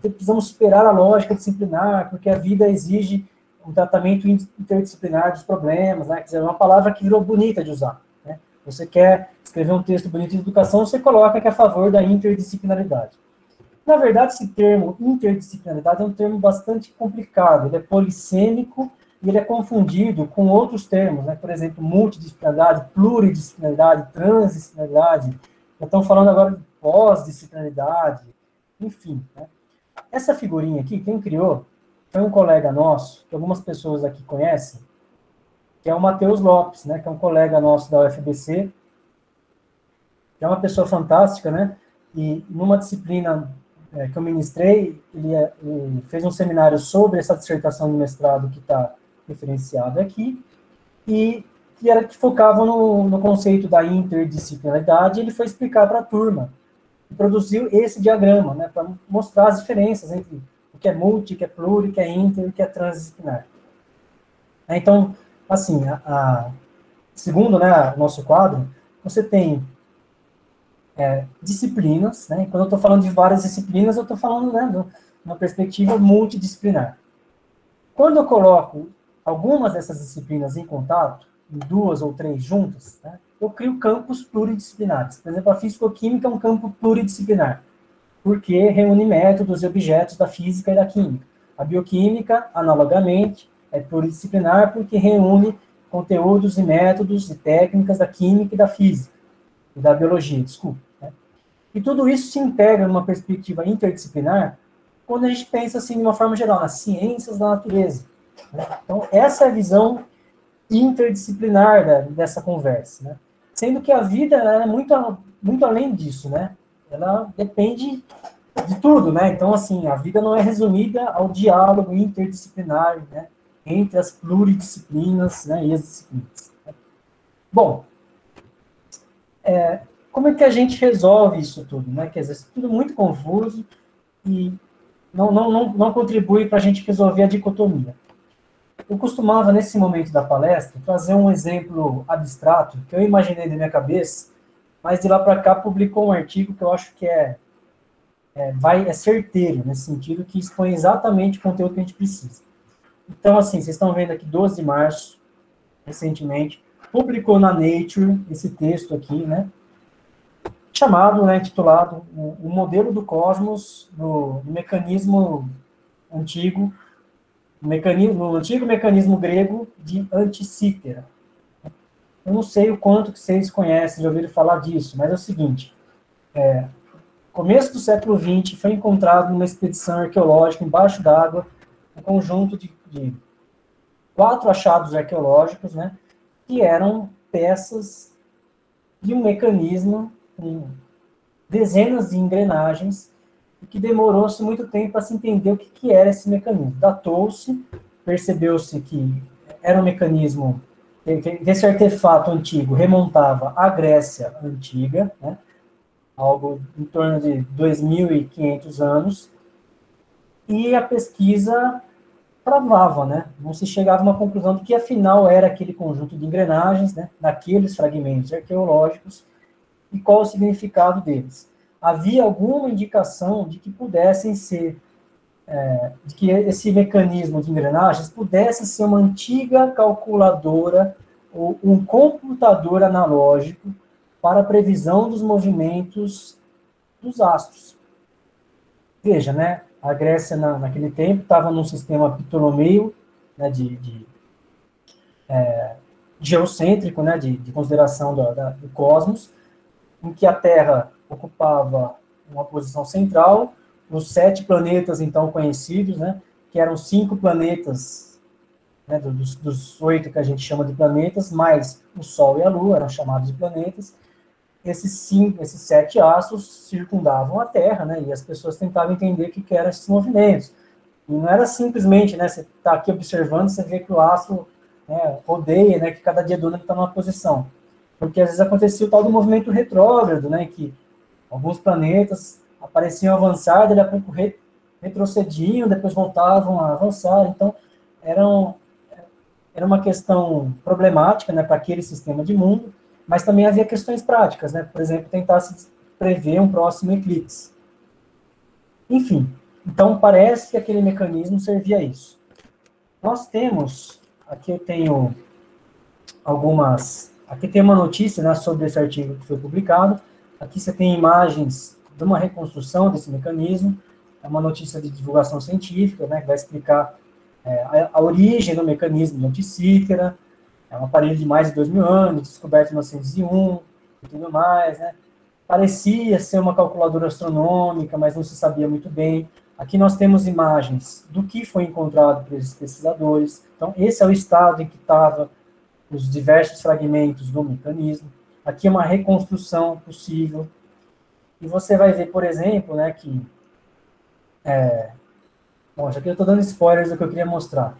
precisamos superar a lógica disciplinar, porque a vida exige um tratamento interdisciplinar dos problemas, né? Quer dizer, é uma palavra que virou bonita de usar. Né? Você quer escrever um texto bonito de educação, você coloca que é a favor da interdisciplinaridade. Na verdade, esse termo interdisciplinaridade é um termo bastante complicado, ele é polissêmico e ele é confundido com outros termos, né? Por exemplo, multidisciplinaridade, pluridisciplinaridade, transdisciplinaridade, já estão falando agora de pós-disciplinaridade, enfim. Né? Essa figurinha aqui, quem criou, foi um colega nosso, que algumas pessoas aqui conhecem, que é o Matheus Lopes, né? Que é um colega nosso da UFBC, que é uma pessoa fantástica, né? E numa disciplina que eu ministrei, ele fez um seminário sobre essa dissertação de mestrado que está referenciada aqui, e que focava no conceito da interdisciplinaridade, e ele foi explicar para a turma, e produziu esse diagrama, né, para mostrar as diferenças entre o que é multi, o que é pluri, o que é inter, o que é transdisciplinar. Então, assim, segundo, né, o nosso quadro, você tem disciplinas, né? Quando eu estou falando de várias disciplinas, eu estou falando, né, de uma perspectiva multidisciplinar. Quando eu coloco algumas dessas disciplinas em contato, em 2 ou 3 juntas, né, eu crio campos pluridisciplinares. Por exemplo, a fisicoquímica é um campo pluridisciplinar, porque reúne métodos e objetos da física e da química. A bioquímica, analogamente, é pluridisciplinar porque reúne conteúdos e métodos e técnicas da química e da física, e da biologia, desculpa. E tudo isso se integra numa perspectiva interdisciplinar quando a gente pensa, assim, de uma forma geral, nas ciências da natureza. Né? Então, essa é a visão interdisciplinar dessa conversa. Né? Sendo que a vida é muito além disso, né? Ela depende de tudo, né? Então, assim, a vida não é resumida ao diálogo interdisciplinar, né? Entre as pluridisciplinas, né, e as disciplinas. Bom, como é que a gente resolve isso tudo, né? Quer dizer, isso é tudo muito confuso e não contribui para a gente resolver a dicotomia. Eu costumava, nesse momento da palestra, trazer um exemplo abstrato que eu imaginei na minha cabeça, mas de lá para cá publicou um artigo que eu acho que é certeiro, nesse sentido, que expõe exatamente o conteúdo que a gente precisa. Então, assim, vocês estão vendo aqui, 12 de março, recentemente, publicou na Nature esse texto aqui, né, chamado, né, intitulado O Modelo do Cosmos no Mecanismo Antigo, no antigo mecanismo grego de Anticítera. Eu não sei o quanto que vocês conhecem, já ouviram falar disso, mas é o seguinte, começo do século XX, foi encontrado numa expedição arqueológica embaixo d'água, um conjunto de 4 achados arqueológicos, né, que eram peças de um mecanismo com dezenas de engrenagens, e que demorou-se muito tempo para se entender o que era esse mecanismo. Datou-se, percebeu-se que era um mecanismo, que esse artefato antigo remontava à Grécia Antiga, né, algo em torno de 2.500 anos, e a pesquisa travava, né? Não se chegava a uma conclusão de que afinal era aquele conjunto de engrenagens, né, daqueles fragmentos arqueológicos, e qual o significado deles. Havia alguma indicação de que pudessem ser, de que esse mecanismo de engrenagens pudesse ser uma antiga calculadora ou um computador analógico para a previsão dos movimentos dos astros. Veja, né? A Grécia, naquele tempo, estava num sistema ptolomeu, né, geocêntrico, né, de consideração do cosmos, em que a Terra ocupava uma posição central, os 7 planetas, então, conhecidos, né, que eram 5 planetas, né, dos 8 que a gente chama de planetas, mais o Sol e a Lua, eram chamados de planetas. Esses 7 astros circundavam a Terra, né, e as pessoas tentavam entender o que eram esses movimentos. E não era simplesmente, né, você está aqui observando, você vê que o astro, né, rodeia, né, que cada dia do ano está numa posição. Porque às vezes acontecia o tal do movimento retrógrado, né, que alguns planetas apareciam avançar, daí a pouco retrocediam, depois voltavam a avançar. Então, era uma questão problemática, né, para aquele sistema de mundo, mas também havia questões práticas, né, por exemplo, tentar se prever um próximo eclipse. Enfim, então parece que aquele mecanismo servia a isso. Nós temos, aqui eu tenho aqui tem uma notícia, né, sobre esse artigo que foi publicado. Aqui você tem imagens de uma reconstrução desse mecanismo. É uma notícia de divulgação científica, né, que vai explicar a origem do mecanismo de Anticítera. É um aparelho de mais de 2.000 anos, descoberto em 1901 e tudo mais, né. Parecia ser uma calculadora astronômica, mas não se sabia muito bem. Aqui nós temos imagens do que foi encontrado por esses pesquisadores. Então, esse é o estado em que estava os diversos fragmentos do mecanismo. Aqui é uma reconstrução possível. E você vai ver, por exemplo, né, que... bom, já que eu estou dando spoilers do que eu queria mostrar.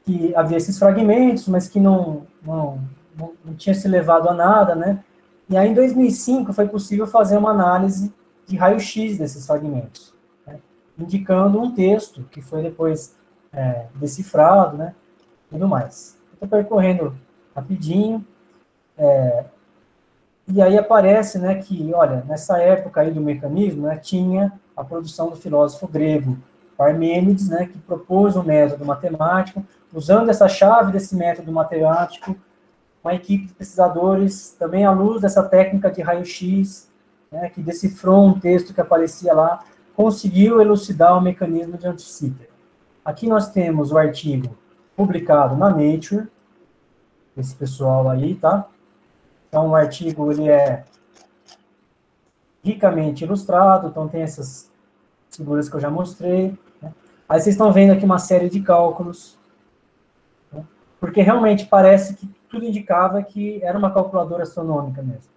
Que havia esses fragmentos, mas que não tinha se levado a nada, né? E aí, em 2005, foi possível fazer uma análise de raio-x desses fragmentos, né, indicando um texto que foi depois decifrado, né, e tudo mais. Estou percorrendo rapidinho, e aí aparece, né, que, olha, nessa época aí do mecanismo, né, tinha a produção do filósofo grego Parmênides, né, que propôs um método matemático. Usando essa chave desse método matemático, uma equipe de pesquisadores, também à luz dessa técnica de raio-x, né, que decifrou um texto que aparecia lá, conseguiu elucidar o mecanismo de Anticítera. Aqui nós temos o artigo publicado na Nature, esse pessoal aí, tá? Então, o artigo, ele é ricamente ilustrado, então tem essas figuras que eu já mostrei, né? Aí vocês estão vendo aqui uma série de cálculos, né? Porque realmente parece que tudo indicava que era uma calculadora astronômica mesmo,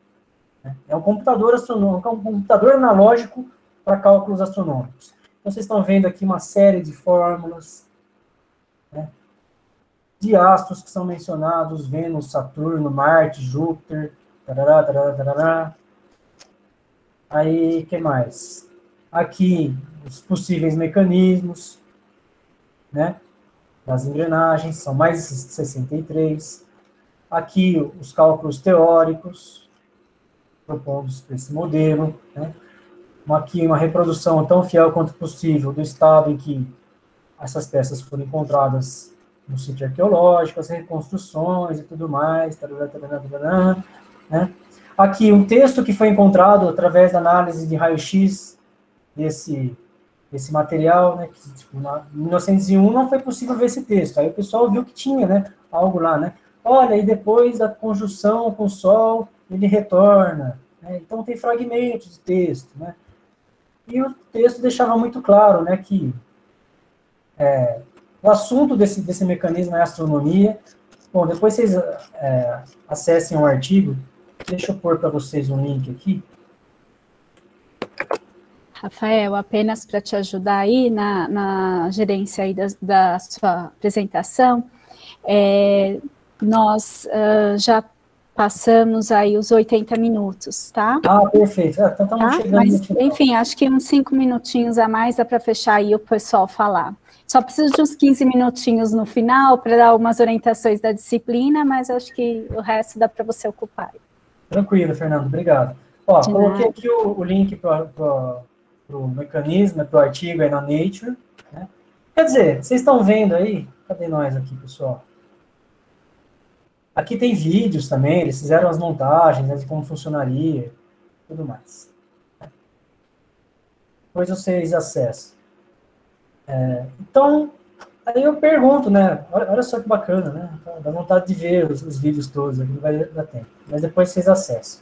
né? É um computador astronômico, um computador analógico para cálculos astronômicos. Então, vocês estão vendo aqui uma série de fórmulas, né, de astros que são mencionados: Vênus, Saturno, Marte, Júpiter, tarará, tarará, tarará. Aí, o que mais? Aqui, os possíveis mecanismos, né, das engrenagens, são mais de 63. Aqui, os cálculos teóricos propostos para esse modelo, né. Aqui, uma reprodução tão fiel quanto possível do estado em que essas peças foram encontradas no sítio arqueológico, as reconstruções e tudo mais, né? Aqui, um texto que foi encontrado através da análise de raio-x desse material, né? Que, tipo, em 1901 não foi possível ver esse texto, aí o pessoal viu que tinha, né? Algo lá, né? Olha, e depois da conjunção com o Sol, ele retorna, né? Então tem fragmentos de texto, né? E o texto deixava muito claro, né, que o assunto desse mecanismo é astronomia. Bom, depois vocês acessem o artigo. Deixa eu pôr para vocês um link aqui. Rafael, apenas para te ajudar aí na gerência aí da sua apresentação, nós já passamos aí os 80 minutos, tá? Ah, perfeito. Então estamos chegando Mas, no final. enfim, acho que uns 5 minutinhos a mais dá para fechar aí o pessoal falar. Só preciso de uns 15 minutinhos no final para dar umas orientações da disciplina, mas acho que o resto dá para você ocupar. Tranquilo, Fernando, obrigado. Ó, coloquei aqui o link para o mecanismo, para o artigo aí na Nature, né? Quer dizer, vocês estão vendo aí? Cadê nós aqui, pessoal? Aqui tem vídeos também, eles fizeram as montagens, né, de como funcionaria, tudo mais. Depois vocês acessam. Então, aí eu pergunto, né, olha só que bacana, né, dá vontade de ver os vídeos todos, aqui não vai dar tempo, mas depois vocês acessam.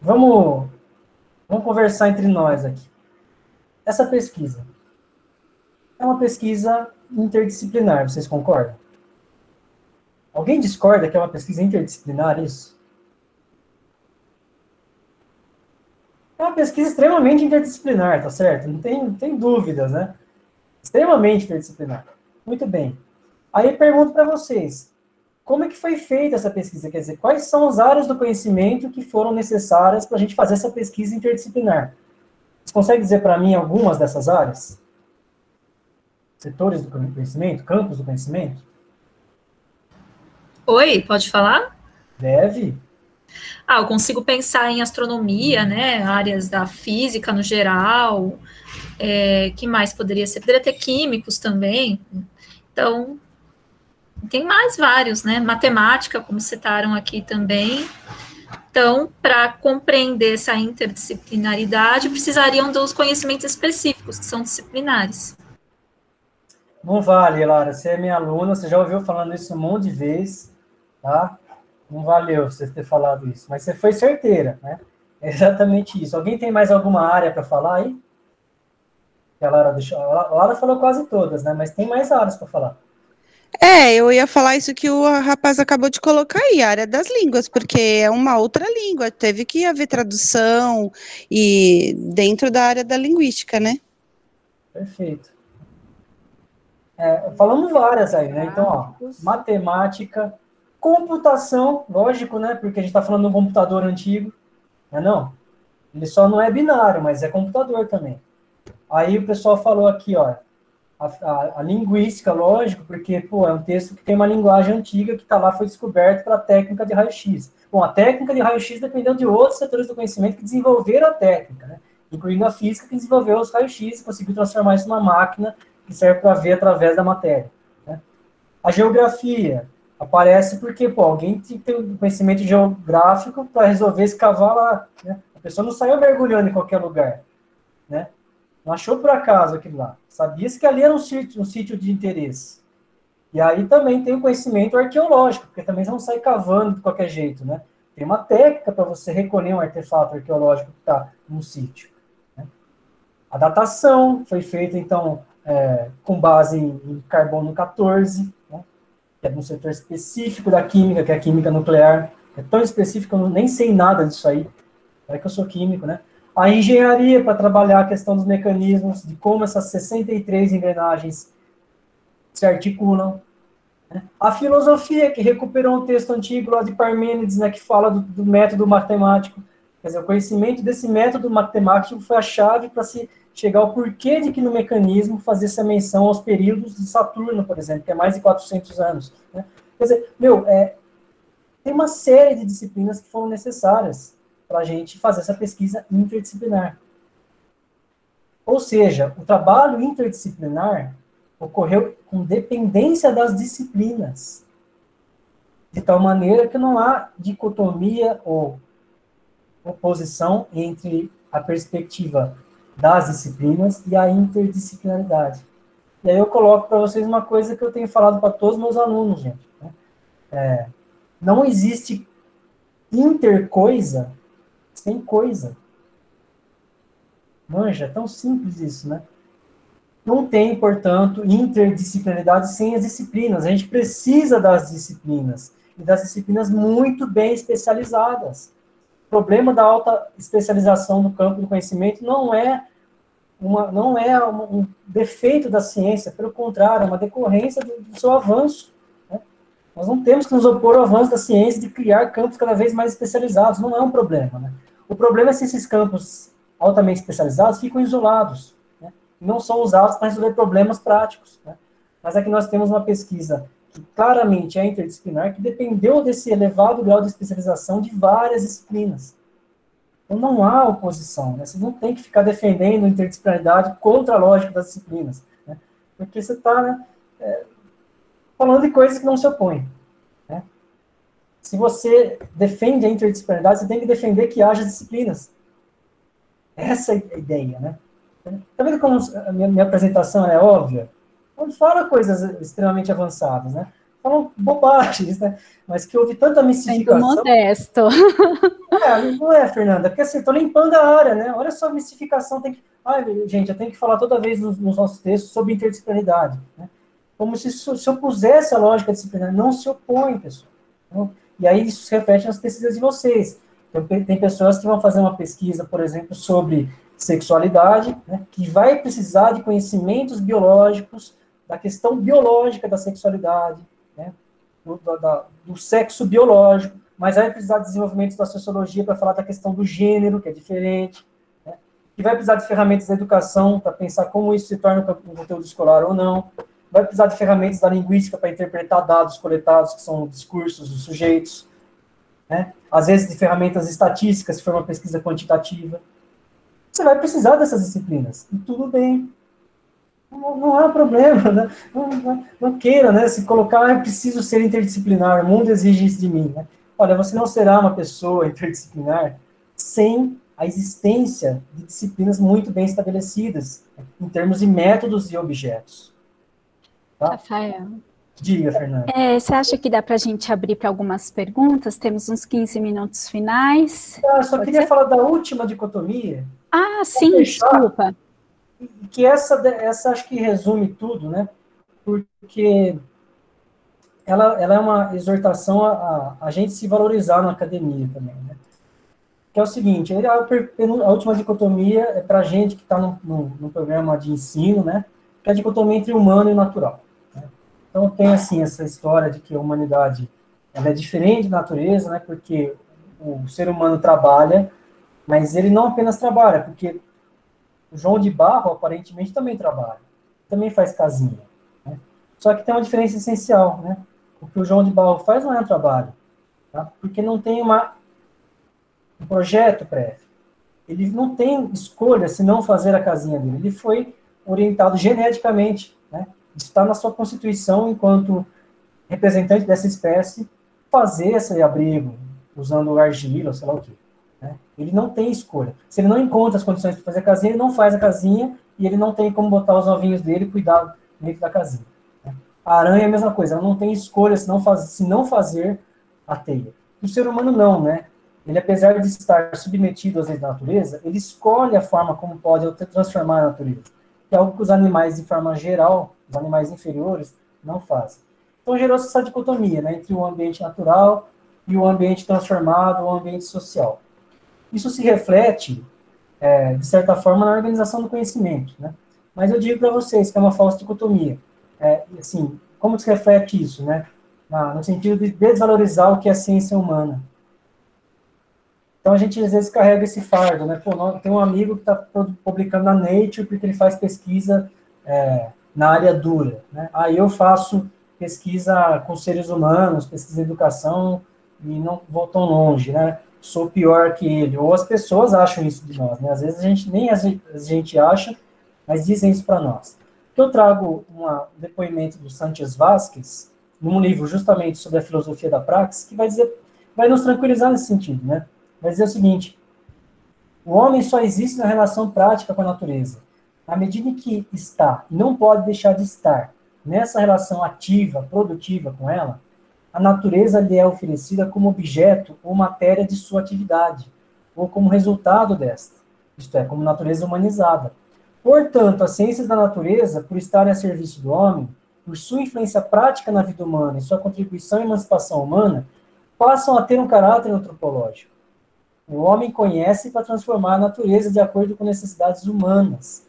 Vamos conversar entre nós aqui. Essa pesquisa é uma pesquisa interdisciplinar, vocês concordam? Alguém discorda que é uma pesquisa interdisciplinar isso? É uma pesquisa extremamente interdisciplinar, tá certo? Não tem dúvidas, né? Extremamente interdisciplinar. Muito bem. Aí pergunto para vocês, como é que foi feita essa pesquisa? Quer dizer, quais são as áreas do conhecimento que foram necessárias para a gente fazer essa pesquisa interdisciplinar? Você consegue dizer para mim algumas dessas áreas? Setores do conhecimento? Campos do conhecimento? Oi, pode falar? Deve. Eu consigo pensar em astronomia, né, áreas da física no geral, que mais poderia ser? Poderia ter químicos também, então, tem mais vários, né, matemática, como citaram aqui também. Então, para compreender essa interdisciplinaridade, precisariam dos conhecimentos específicos, que são disciplinares. Não vale, Lara, você é minha aluna, você já ouviu falando isso um monte de vezes, tá? Não valeu você ter falado isso, mas você foi certeira, né? É exatamente isso. Alguém tem mais alguma área para falar aí? A Lara falou quase todas, né? Mas tem mais áreas para falar. Eu ia falar isso que o rapaz acabou de colocar aí, a área das línguas, porque é uma outra língua, teve que haver tradução e dentro da área da linguística, né? Perfeito. Falamos várias aí, né? Então, ó, matemática, computação, lógico, né? Porque a gente está falando de um computador antigo, não? Ele só não é binário, mas é computador também. Aí o pessoal falou aqui, ó, a linguística, lógico, porque, é um texto que tem uma linguagem antiga que foi descoberto pela técnica de raio-x. Bom, a técnica de raio-x dependeu de outros setores do conhecimento que desenvolveram a técnica, né? Incluindo a física, que desenvolveu os raios-x e conseguiu transformar isso numa máquina que serve para ver através da matéria, né? A geografia aparece porque, alguém tem que ter um conhecimento geográfico para resolver escavar lá, né? A pessoa não saiu mergulhando em qualquer lugar, né? Não achou por acaso aquilo lá. Sabia-se que ali era um sítio de interesse. E aí também tem o conhecimento arqueológico, porque também você não sai cavando de qualquer jeito, né? Tem uma técnica para você recolher um artefato arqueológico que está num sítio, né? A datação foi feita, então, com base em carbono 14, né? Que é um setor específico da química, que é a química nuclear. É tão específico que eu nem sei nada disso aí. É que eu sou químico, né? A engenharia, para trabalhar a questão dos mecanismos, de como essas 63 engrenagens se articulam, né? A filosofia, que recuperou um texto antigo lá de Parmênides, né, que fala do método matemático. Quer dizer, o conhecimento desse método matemático foi a chave para se chegar ao porquê de que no mecanismo fazer essa menção aos períodos de Saturno, por exemplo, que é mais de 400 anos, né? Quer dizer, tem uma série de disciplinas que foram necessárias para a gente fazer essa pesquisa interdisciplinar. Ou seja, o trabalho interdisciplinar ocorreu com dependência das disciplinas, de tal maneira que não há dicotomia ou oposição entre a perspectiva das disciplinas e a interdisciplinaridade. E aí eu coloco para vocês uma coisa que eu tenho falado para todos os meus alunos, gente. Né? Não existe intercoisa sem coisa. Manja, é tão simples isso, né? Não tem, portanto, interdisciplinaridade sem as disciplinas. A gente precisa das disciplinas, e das disciplinas muito bem especializadas. O problema da alta especialização no campo do conhecimento não é um defeito da ciência, pelo contrário, é uma decorrência do seu avanço. Né? Nós não temos que nos opor ao avanço da ciência de criar campos cada vez mais especializados, não é um problema. Né? O problema é se esses campos altamente especializados ficam isolados, né? E não são usados para resolver problemas práticos. Né? Mas aqui nós temos uma pesquisa que claramente é interdisciplinar, que dependeu desse elevado grau de especialização de várias disciplinas. Então não há oposição, né? Você não tem que ficar defendendo a interdisciplinaridade contra a lógica das disciplinas, né? Porque você está falando de coisas que não se opõem. Né? Se você defende a interdisciplinaridade, você tem que defender que haja disciplinas. Essa é a ideia, né? Tá vendo como a minha apresentação é óbvia? Não fala coisas extremamente avançadas, né? Falam bobagens, né? Mas que houve tanta mistificação. Sendo modesto. Não é, Fernanda, porque assim, estou limpando a área, né? Olha só a mistificação. Gente, eu tenho que falar toda vez nos nossos textos sobre interdisciplinaridade, né? Como se opusesse a lógica disciplinar. Não se opõe, pessoal. Então, e aí isso se reflete nas pesquisas de vocês. Então, tem pessoas que vão fazer uma pesquisa, por exemplo, sobre sexualidade, né, que vai precisar de conhecimentos biológicos, da questão biológica da sexualidade, né, do sexo biológico, mas vai precisar de desenvolvimentos da sociologia para falar da questão do gênero, que é diferente, né, que vai precisar de ferramentas da educação para pensar como isso se torna um conteúdo escolar ou não, vai precisar de ferramentas da linguística para interpretar dados coletados, que são discursos dos sujeitos, né? Às vezes de ferramentas estatísticas, se for uma pesquisa quantitativa. Você vai precisar dessas disciplinas, e tudo bem. Não há problema, né? Não queira, né? Se colocar, eu preciso ser interdisciplinar, o mundo exige isso de mim. Né? Olha, você não será uma pessoa interdisciplinar sem a existência de disciplinas muito bem estabelecidas, em termos de métodos e objetos. Tá? Rafael. Diga, Fernanda. Você acha que dá para a gente abrir para algumas perguntas? Temos uns 15 minutos finais. Eu só queria falar da última dicotomia. Ah, sim, desculpa. Que essa acho que resume tudo, né? Porque ela é uma exortação a gente se valorizar na academia também, né? Que é o seguinte, a última dicotomia é para a gente que está no programa de ensino, né? Que é a dicotomia entre humano e natural. Então, tem, assim, essa história de que a humanidade ela é diferente da natureza, né, porque o ser humano trabalha, mas ele não apenas trabalha, porque o João de Barro, aparentemente, também trabalha, também faz casinha. Né? Só que tem uma diferença essencial, né? O que o João de Barro faz não é um trabalho, tá? Porque não tem um projeto prévio. Ele não tem escolha se não fazer a casinha dele. Ele foi orientado geneticamente, né? Está na sua constituição, enquanto representante dessa espécie, fazer esse abrigo, usando argila, sei lá o quê. Né? Ele não tem escolha. Se ele não encontra as condições para fazer a casinha, ele não faz a casinha, e ele não tem como botar os ovinhos dele e cuidar dentro da casinha. Né? A aranha é a mesma coisa, ela não tem escolha se não fazer a teia. O ser humano não, né? Ele, apesar de estar submetido às leis da natureza, ele escolhe a forma como pode transformar a natureza. Que é algo que os animais, de forma geral, os animais inferiores, não fazem. Então, gerou-se essa dicotomia, né, entre o ambiente natural e o ambiente transformado, o ambiente social. Isso se reflete, de certa forma, na organização do conhecimento. Né? Mas eu digo para vocês que é uma falsa dicotomia. Assim, como se reflete isso? Né? No sentido de desvalorizar o que é ciência humana. Então, a gente, às vezes, carrega esse fardo. Né? Pô, tem um amigo que está publicando na Nature porque ele faz pesquisa na área dura. Né? Aí eu faço pesquisa com seres humanos, pesquisa em educação, e não vou tão longe, né? Sou pior que ele. Ou as pessoas acham isso de nós. Né? Às vezes, a gente acha, mas dizem isso para nós. Eu trago um depoimento do Sánchez Vázquez, num livro justamente sobre a filosofia da praxis, que vai nos tranquilizar nesse sentido, né? Vai dizer o seguinte: o homem só existe na relação prática com a natureza. À medida em que está, e não pode deixar de estar, nessa relação ativa, produtiva com ela, a natureza lhe é oferecida como objeto ou matéria de sua atividade, ou como resultado desta, isto é, como natureza humanizada. Portanto, as ciências da natureza, por estarem a serviço do homem, por sua influência prática na vida humana e sua contribuição à emancipação humana, passam a ter um caráter antropológico. O homem conhece para transformar a natureza de acordo com necessidades humanas.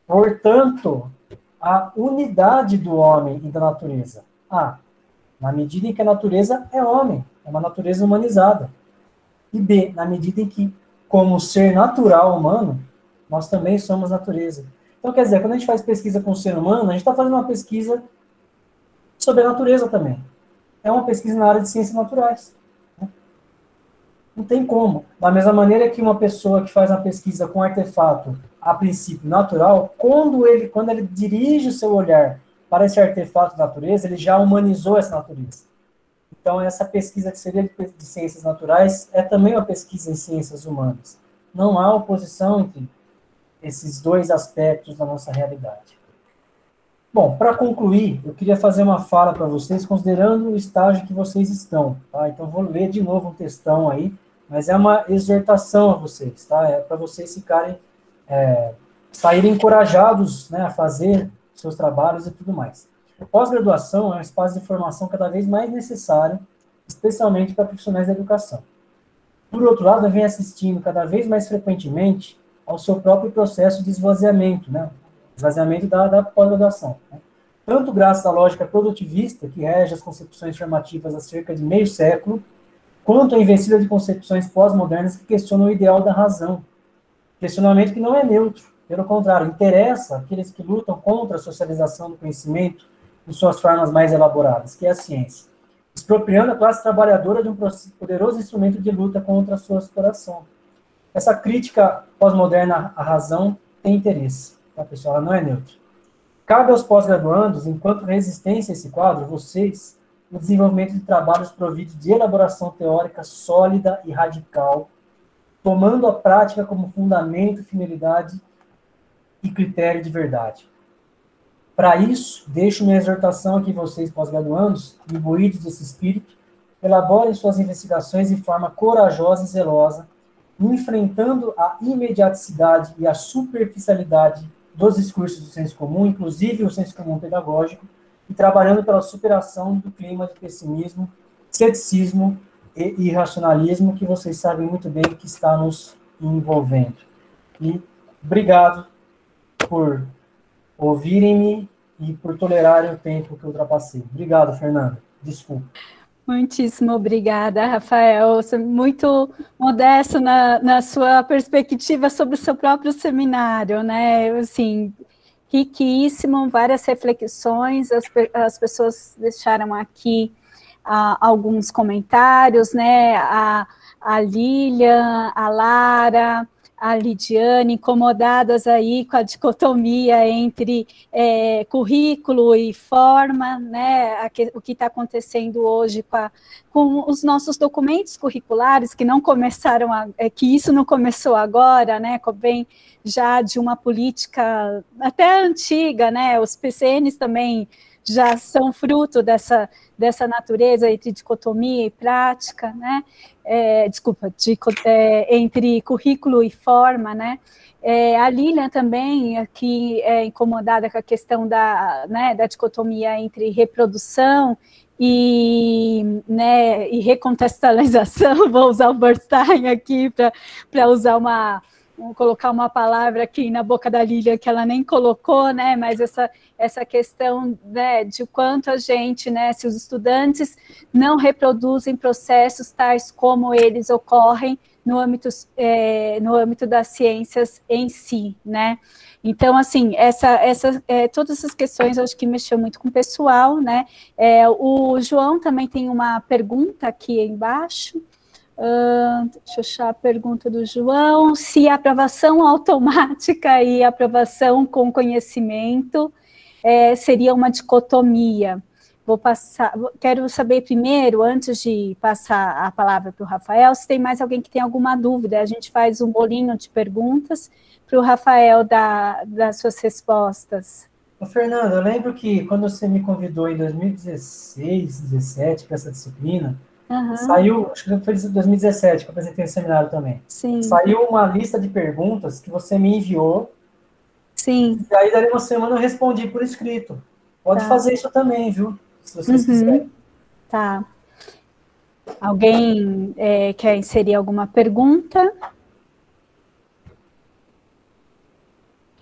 Portanto, a unidade do homem e da natureza. Na medida em que a natureza é homem, é uma natureza humanizada. E B, na medida em que, como ser natural humano, nós também somos natureza. Então, quer dizer, quando a gente faz pesquisa com o ser humano, a gente está fazendo uma pesquisa sobre a natureza também. É uma pesquisa na área de ciências naturais. Não tem como. Da mesma maneira que uma pessoa que faz uma pesquisa com artefato, a princípio natural, quando ele dirige o seu olhar para esse artefato da natureza, ele já humanizou essa natureza. Então, essa pesquisa que seria de ciências naturais é também uma pesquisa em ciências humanas. Não há oposição entre esses dois aspectos da nossa realidade. Bom, para concluir, eu queria fazer uma fala para vocês, considerando o estágio que vocês estão, tá? Então, vou ler de novo um textão aí, mas é uma exortação a vocês, tá? É para vocês saírem encorajados, né, a fazer seus trabalhos e tudo mais. A pós-graduação é um espaço de formação cada vez mais necessário, especialmente para profissionais da educação. Por outro lado, eu venho assistindo cada vez mais frequentemente ao seu próprio processo de esvaziamento, né? Esvaziamento da pós-graduação. Né? Tanto graças à lógica produtivista, que rege as concepções formativas há cerca de meio século, quanto à investida de concepções pós-modernas que questionam o ideal da razão. Questionamento que não é neutro, pelo contrário, interessa aqueles que lutam contra a socialização do conhecimento em suas formas mais elaboradas, que é a ciência, expropriando a classe trabalhadora de um poderoso instrumento de luta contra a sua exploração. Essa crítica pós-moderna à razão tem interesse, tá, pessoal? Ela não é neutra. Cabe aos pós-graduandos, enquanto resistência a esse quadro, vocês, o desenvolvimento de trabalhos providos de elaboração teórica sólida e radical, tomando a prática como fundamento, finalidade e critério de verdade. Para isso, deixo minha exortação a que vocês, pós-graduandos, imbuídos desse espírito, elaborem suas investigações de forma corajosa e zelosa, enfrentando a imediaticidade e a superficialidade dos discursos do senso comum, inclusive o senso comum pedagógico, e trabalhando pela superação do clima de pessimismo, ceticismo e irracionalismo que vocês sabem muito bem que está nos envolvendo. E obrigado por ouvirem-me e por tolerarem o tempo que eu ultrapassei. Obrigado, Fernanda. Desculpa. Muitíssimo obrigada, Rafael. Você é muito modesto na sua perspectiva sobre o seu próprio seminário, né? Assim, riquíssimo, várias reflexões, as pessoas deixaram aqui alguns comentários, né? A Lilian, a Lara, a Lidiane, incomodadas aí com a dicotomia entre currículo e forma, né, o que está acontecendo hoje com os nossos documentos curriculares, que não começaram, que isso não começou agora, né, vem já de uma política até antiga, né, os PCNs também já são fruto dessa natureza entre dicotomia e prática, né? Entre currículo e forma, né? A Lilian também, aqui é incomodada com a questão da dicotomia entre reprodução e recontextualização. Vou usar o Bernstein aqui para usar colocar uma palavra aqui na boca da Lilian que ela nem colocou, né, mas essa questão, né, de quanto a gente, né, se os estudantes não reproduzem processos tais como eles ocorrem no âmbito das ciências em si, né. Então, assim, todas essas questões eu acho que mexeu muito com o pessoal, né. O João também tem uma pergunta aqui embaixo. Deixa eu achar a pergunta do João. Se a aprovação automática e aprovação com conhecimento seria uma dicotomia. Quero saber primeiro, antes de passar a palavra para o Rafael, se tem mais alguém que tem alguma dúvida. A gente faz um bolinho de perguntas para o Rafael dar suas respostas. Fernanda, eu lembro que quando você me convidou em 2016, 2017 para essa disciplina, saiu, acho que foi em 2017 que eu apresentei um seminário também. Sim. Saiu uma lista de perguntas que você me enviou. Sim. E aí, dali uma semana, eu respondi por escrito. Pode fazer isso também, viu? Se vocês quiserem. Tá. Alguém quer inserir alguma pergunta?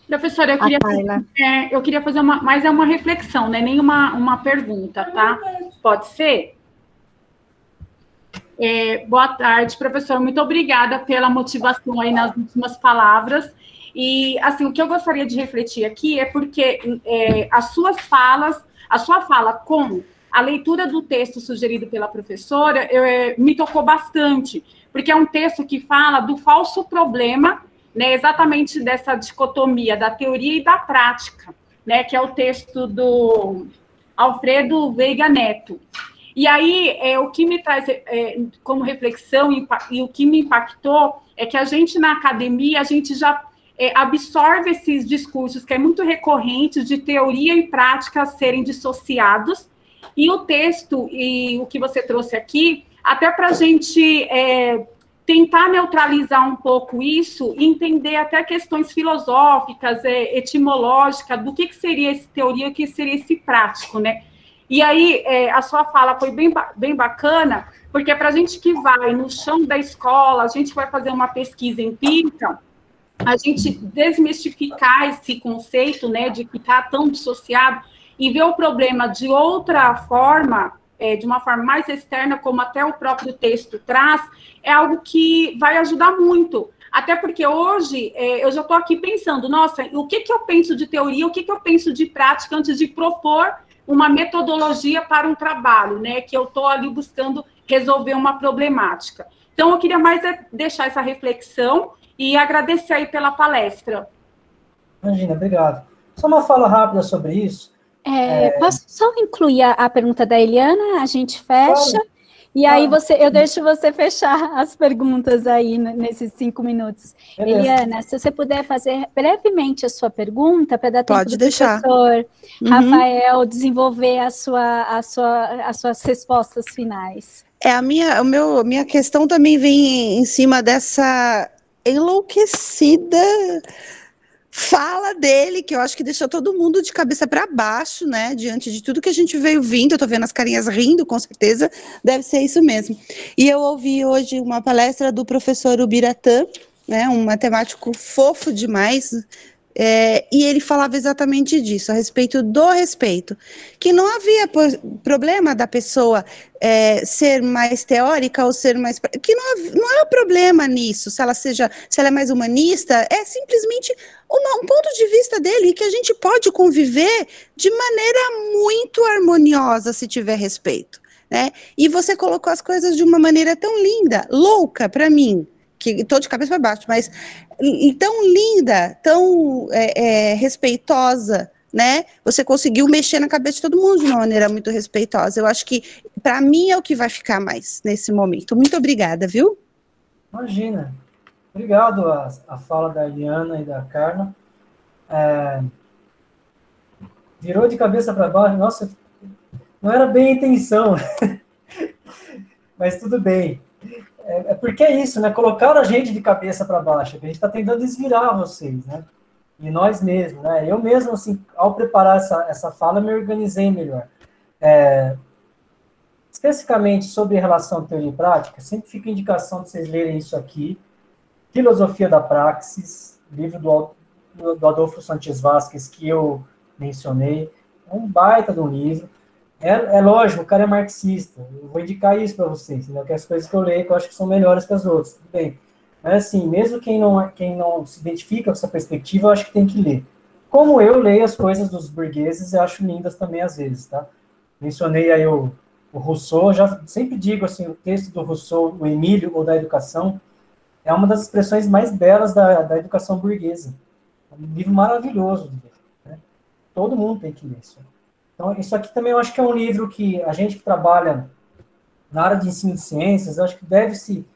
Professora, eu queria fazer uma reflexão, né? Nem uma pergunta, tá? Pode ser? Boa tarde, professor. Muito obrigada pela motivação aí nas últimas palavras. E, assim, o que eu gostaria de refletir aqui é porque a sua fala com a leitura do texto sugerido pela professora me tocou bastante, porque é um texto que fala do falso problema, né, exatamente dessa dicotomia da teoria e da prática, né, que é o texto do Alfredo Veiga Neto. E aí, o que me traz como reflexão e o que me impactou é que a gente, na academia, a gente já absorve esses discursos que é muito recorrente de teoria e prática serem dissociados, e o texto e o que você trouxe aqui, até para a gente tentar neutralizar um pouco isso, e entender até questões filosóficas, etimológicas, do que seria esse teoria e o que seria esse prático, né? E aí, a sua fala foi bem bacana, porque para a gente que vai no chão da escola, a gente vai fazer uma pesquisa empírica, a gente desmistificar esse conceito, né, de que está tão dissociado, e ver o problema de outra forma, de uma forma mais externa, como até o próprio texto traz, é algo que vai ajudar muito. Até porque hoje eu já estou aqui pensando, nossa, o que eu penso de teoria, o que eu penso de prática antes de propor uma metodologia para um trabalho, né? Que eu estou ali buscando resolver uma problemática. Então, eu queria mais deixar essa reflexão e agradecer aí pela palestra. Imagina, obrigado. Só uma fala rápida sobre isso. Posso só incluir a pergunta da Eliana? A gente fecha. E aí eu deixo você fechar as perguntas aí nesses 5 minutos. Beleza. Eliana, se você puder fazer brevemente a sua pergunta, para dar tempo do professor Rafael desenvolver as suas respostas finais. A minha questão também vem em cima dessa enlouquecida fala dele, que eu acho que deixou todo mundo de cabeça para baixo, né, diante de tudo que a gente veio vindo. Eu tô vendo as carinhas rindo, com certeza, deve ser isso mesmo. E eu ouvi hoje uma palestra do professor Ubiratã, né, um matemático fofo demais, e ele falava exatamente disso, a respeito do respeito, que não havia problema da pessoa ser mais teórica ou ser mais... que não há problema nisso, se ela é mais humanista, é simplesmente um ponto de vista dele, que a gente pode conviver de maneira muito harmoniosa se tiver respeito, né? E você colocou as coisas de uma maneira tão linda, louca para mim, que estou de cabeça para baixo, mas tão linda, tão respeitosa, né? Você conseguiu mexer na cabeça de todo mundo de uma maneira muito respeitosa. Eu acho que, para mim, é o que vai ficar mais nesse momento. Muito obrigada, viu? Imagina. Obrigado a fala da Eliana e da Carla. Virou de cabeça para baixo. Nossa, não era bem a intenção. Mas tudo bem. Porque é isso, né? Colocaram a gente de cabeça para baixo, que a gente está tentando desvirar vocês, né? E nós mesmos, né? Eu mesmo, assim, ao preparar essa fala, me organizei melhor. Especificamente sobre relação teoria e prática, sempre fica indicação de vocês lerem isso aqui, Filosofia da Praxis, livro do Adolfo Sanches Vasquez, que eu mencionei. É um baita de um livro. Lógico, o cara é marxista. Eu vou indicar isso para vocês, entendeu? Que as coisas que eu leio, que eu acho que são melhores que as outras. Tudo bem. Mas, assim, mesmo quem não se identifica com essa perspectiva, eu acho que tem que ler. Como eu leio as coisas dos burgueses, eu acho lindas também, às vezes, tá? Mencionei aí o O Rousseau, já sempre digo assim, o texto do Rousseau, o Emílio, ou da educação, é uma das expressões mais belas da educação burguesa. É um livro maravilhoso de ler, né? Todo mundo tem que ler isso. Então, isso aqui também eu acho que é um livro que a gente que trabalha na área de ensino de ciências, eu acho que deve se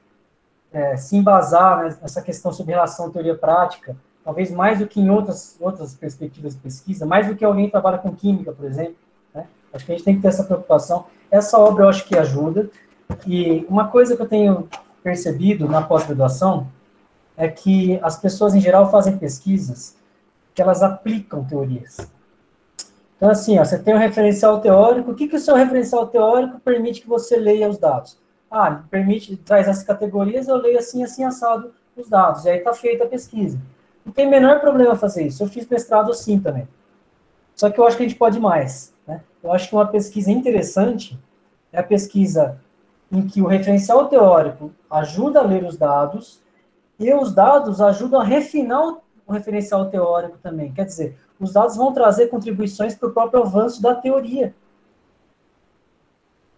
embasar, né, nessa questão sobre relação teoria-prática, talvez mais do que em outras perspectivas de pesquisa, mais do que alguém que trabalha com química, por exemplo, né? Acho que a gente tem que ter essa preocupação. Essa obra eu acho que ajuda. E uma coisa que eu tenho percebido na pós-graduação é que as pessoas, em geral, fazem pesquisas que elas aplicam teorias. Então, assim, ó, você tem um referencial teórico. O que o seu referencial teórico permite que você leia os dados? Ah, traz as categorias, eu leio assim, assim, assado os dados. E aí está feita a pesquisa. Não tem o menor problema fazer isso. Eu fiz mestrado assim também. Só que eu acho que a gente pode mais, né? Eu acho que uma pesquisa interessante é a pesquisa em que o referencial teórico ajuda a ler os dados e os dados ajudam a refinar o referencial teórico também. Quer dizer, os dados vão trazer contribuições para o próprio avanço da teoria.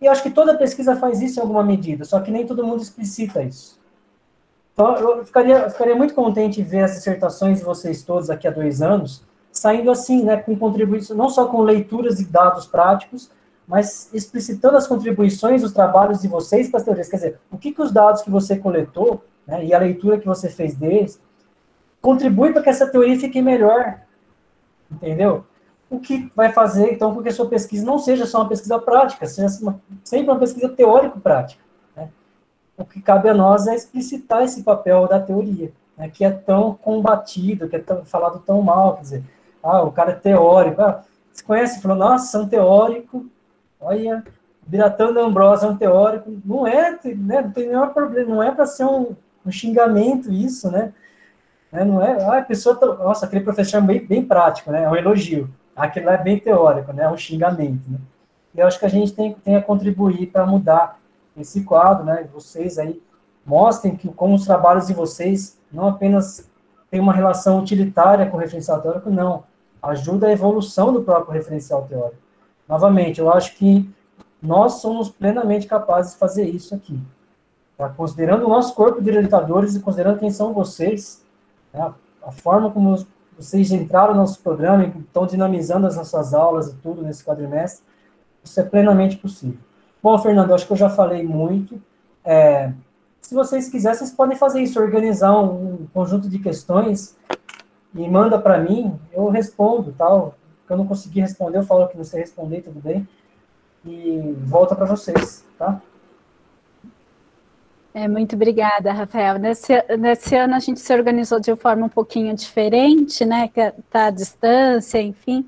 E eu acho que toda pesquisa faz isso em alguma medida, só que nem todo mundo explicita isso. Então, eu ficaria muito contente em ver as dissertações de vocês todos aqui há 2 anos, saindo assim, né, com contribuições, não só com leituras e dados práticos, mas explicitando as contribuições dos trabalhos de vocês para as teorias. Quer dizer, o que os dados que você coletou, né, e a leitura que você fez deles, contribui para que essa teoria fique melhor. Entendeu? O que vai fazer, então, com que a sua pesquisa não seja só uma pesquisa prática, seja sempre uma pesquisa teórico-prática. Né? O que cabe a nós é explicitar esse papel da teoria, né, que é tão combatido, que é falado tão mal, quer dizer, o cara é teórico, você conhece, falou, nossa, é um teórico, olha, Biratã da Ambrosa é um teórico, não é, né, não tem nenhum problema, não é para ser um xingamento isso, né? Não é, a pessoa, nossa, aquele professor é bem prático, né? É um elogio. Aquele lá é bem teórico, né? É um xingamento, né? E eu acho que a gente tem a contribuir para mudar esse quadro, né? Vocês aí mostrem que como os trabalhos de vocês não apenas têm uma relação utilitária com o referencial teórico, não. Ajuda a evolução do próprio referencial teórico. Novamente, eu acho que nós somos plenamente capazes de fazer isso aqui. Tá? Considerando o nosso corpo de orientadores e considerando quem são vocês, né? A forma como vocês entraram no nosso programa e estão dinamizando as nossas aulas e tudo nesse quadrimestre, isso é plenamente possível. Bom, Fernando, acho que eu já falei muito. Se vocês quiserem, vocês podem fazer isso, organizar um conjunto de questões e manda para mim, eu respondo, tal. Se eu não conseguir responder, eu falo que não sei responder, tudo bem, e volta para vocês, tá? Muito obrigada, Rafael. Nesse ano a gente se organizou de forma um pouquinho diferente, né, que está à distância, enfim,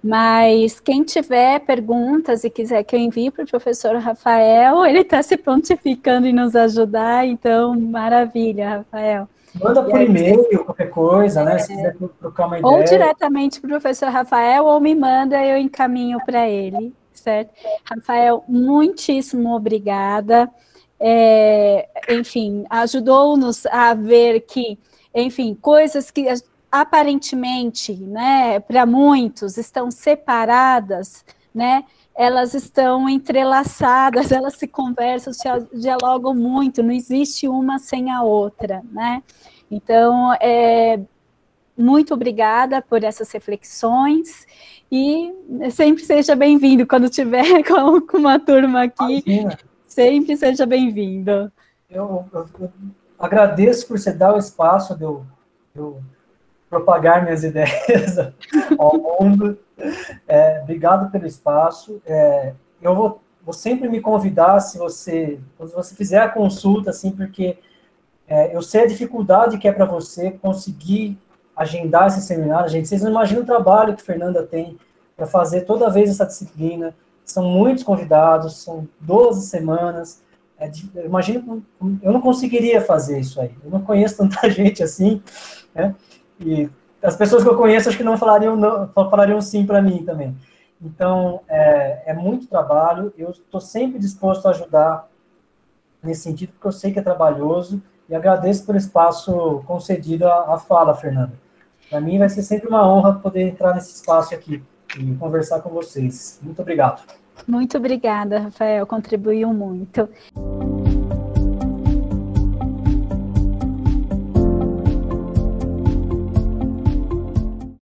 mas quem tiver perguntas e quiser que eu envie para o professor Rafael, ele está se prontificando em nos ajudar, então, maravilha, Rafael. Manda por e-mail, qualquer coisa, né, se quiser trocar uma ideia. Ou diretamente para o professor Rafael, ou me manda, eu encaminho para ele, certo? Rafael, muitíssimo obrigada. Enfim, ajudou-nos a ver que, enfim, coisas que aparentemente, né, para muitos estão separadas, né, elas estão entrelaçadas, elas se conversam, se dialogam muito, não existe uma sem a outra, né? Então, muito obrigada por essas reflexões e sempre seja bem-vindo quando tiver com uma turma aqui. Imagina. Sempre seja bem-vindo. Eu agradeço por você dar o espaço de eu propagar minhas ideias ao mundo. Obrigado pelo espaço. Eu vou sempre me convidar quando você fizer a consulta, assim, porque eu sei a dificuldade que é para você conseguir agendar esse seminário. Gente, vocês não imaginam o trabalho que a Fernanda tem para fazer toda vez essa disciplina. São muitos convidados, são 12 semanas. Eu imagino que eu não conseguiria fazer isso aí. Eu não conheço tanta gente assim, né? E as pessoas que eu conheço acho que não falariam não, falariam sim para mim também. Então, é muito trabalho. Eu estou sempre disposto a ajudar nesse sentido, porque eu sei que é trabalhoso, e agradeço pelo espaço concedido à fala, Fernanda. Para mim vai ser sempre uma honra poder entrar nesse espaço aqui e conversar com vocês. Muito obrigado. Muito obrigada, Rafael, contribuiu muito.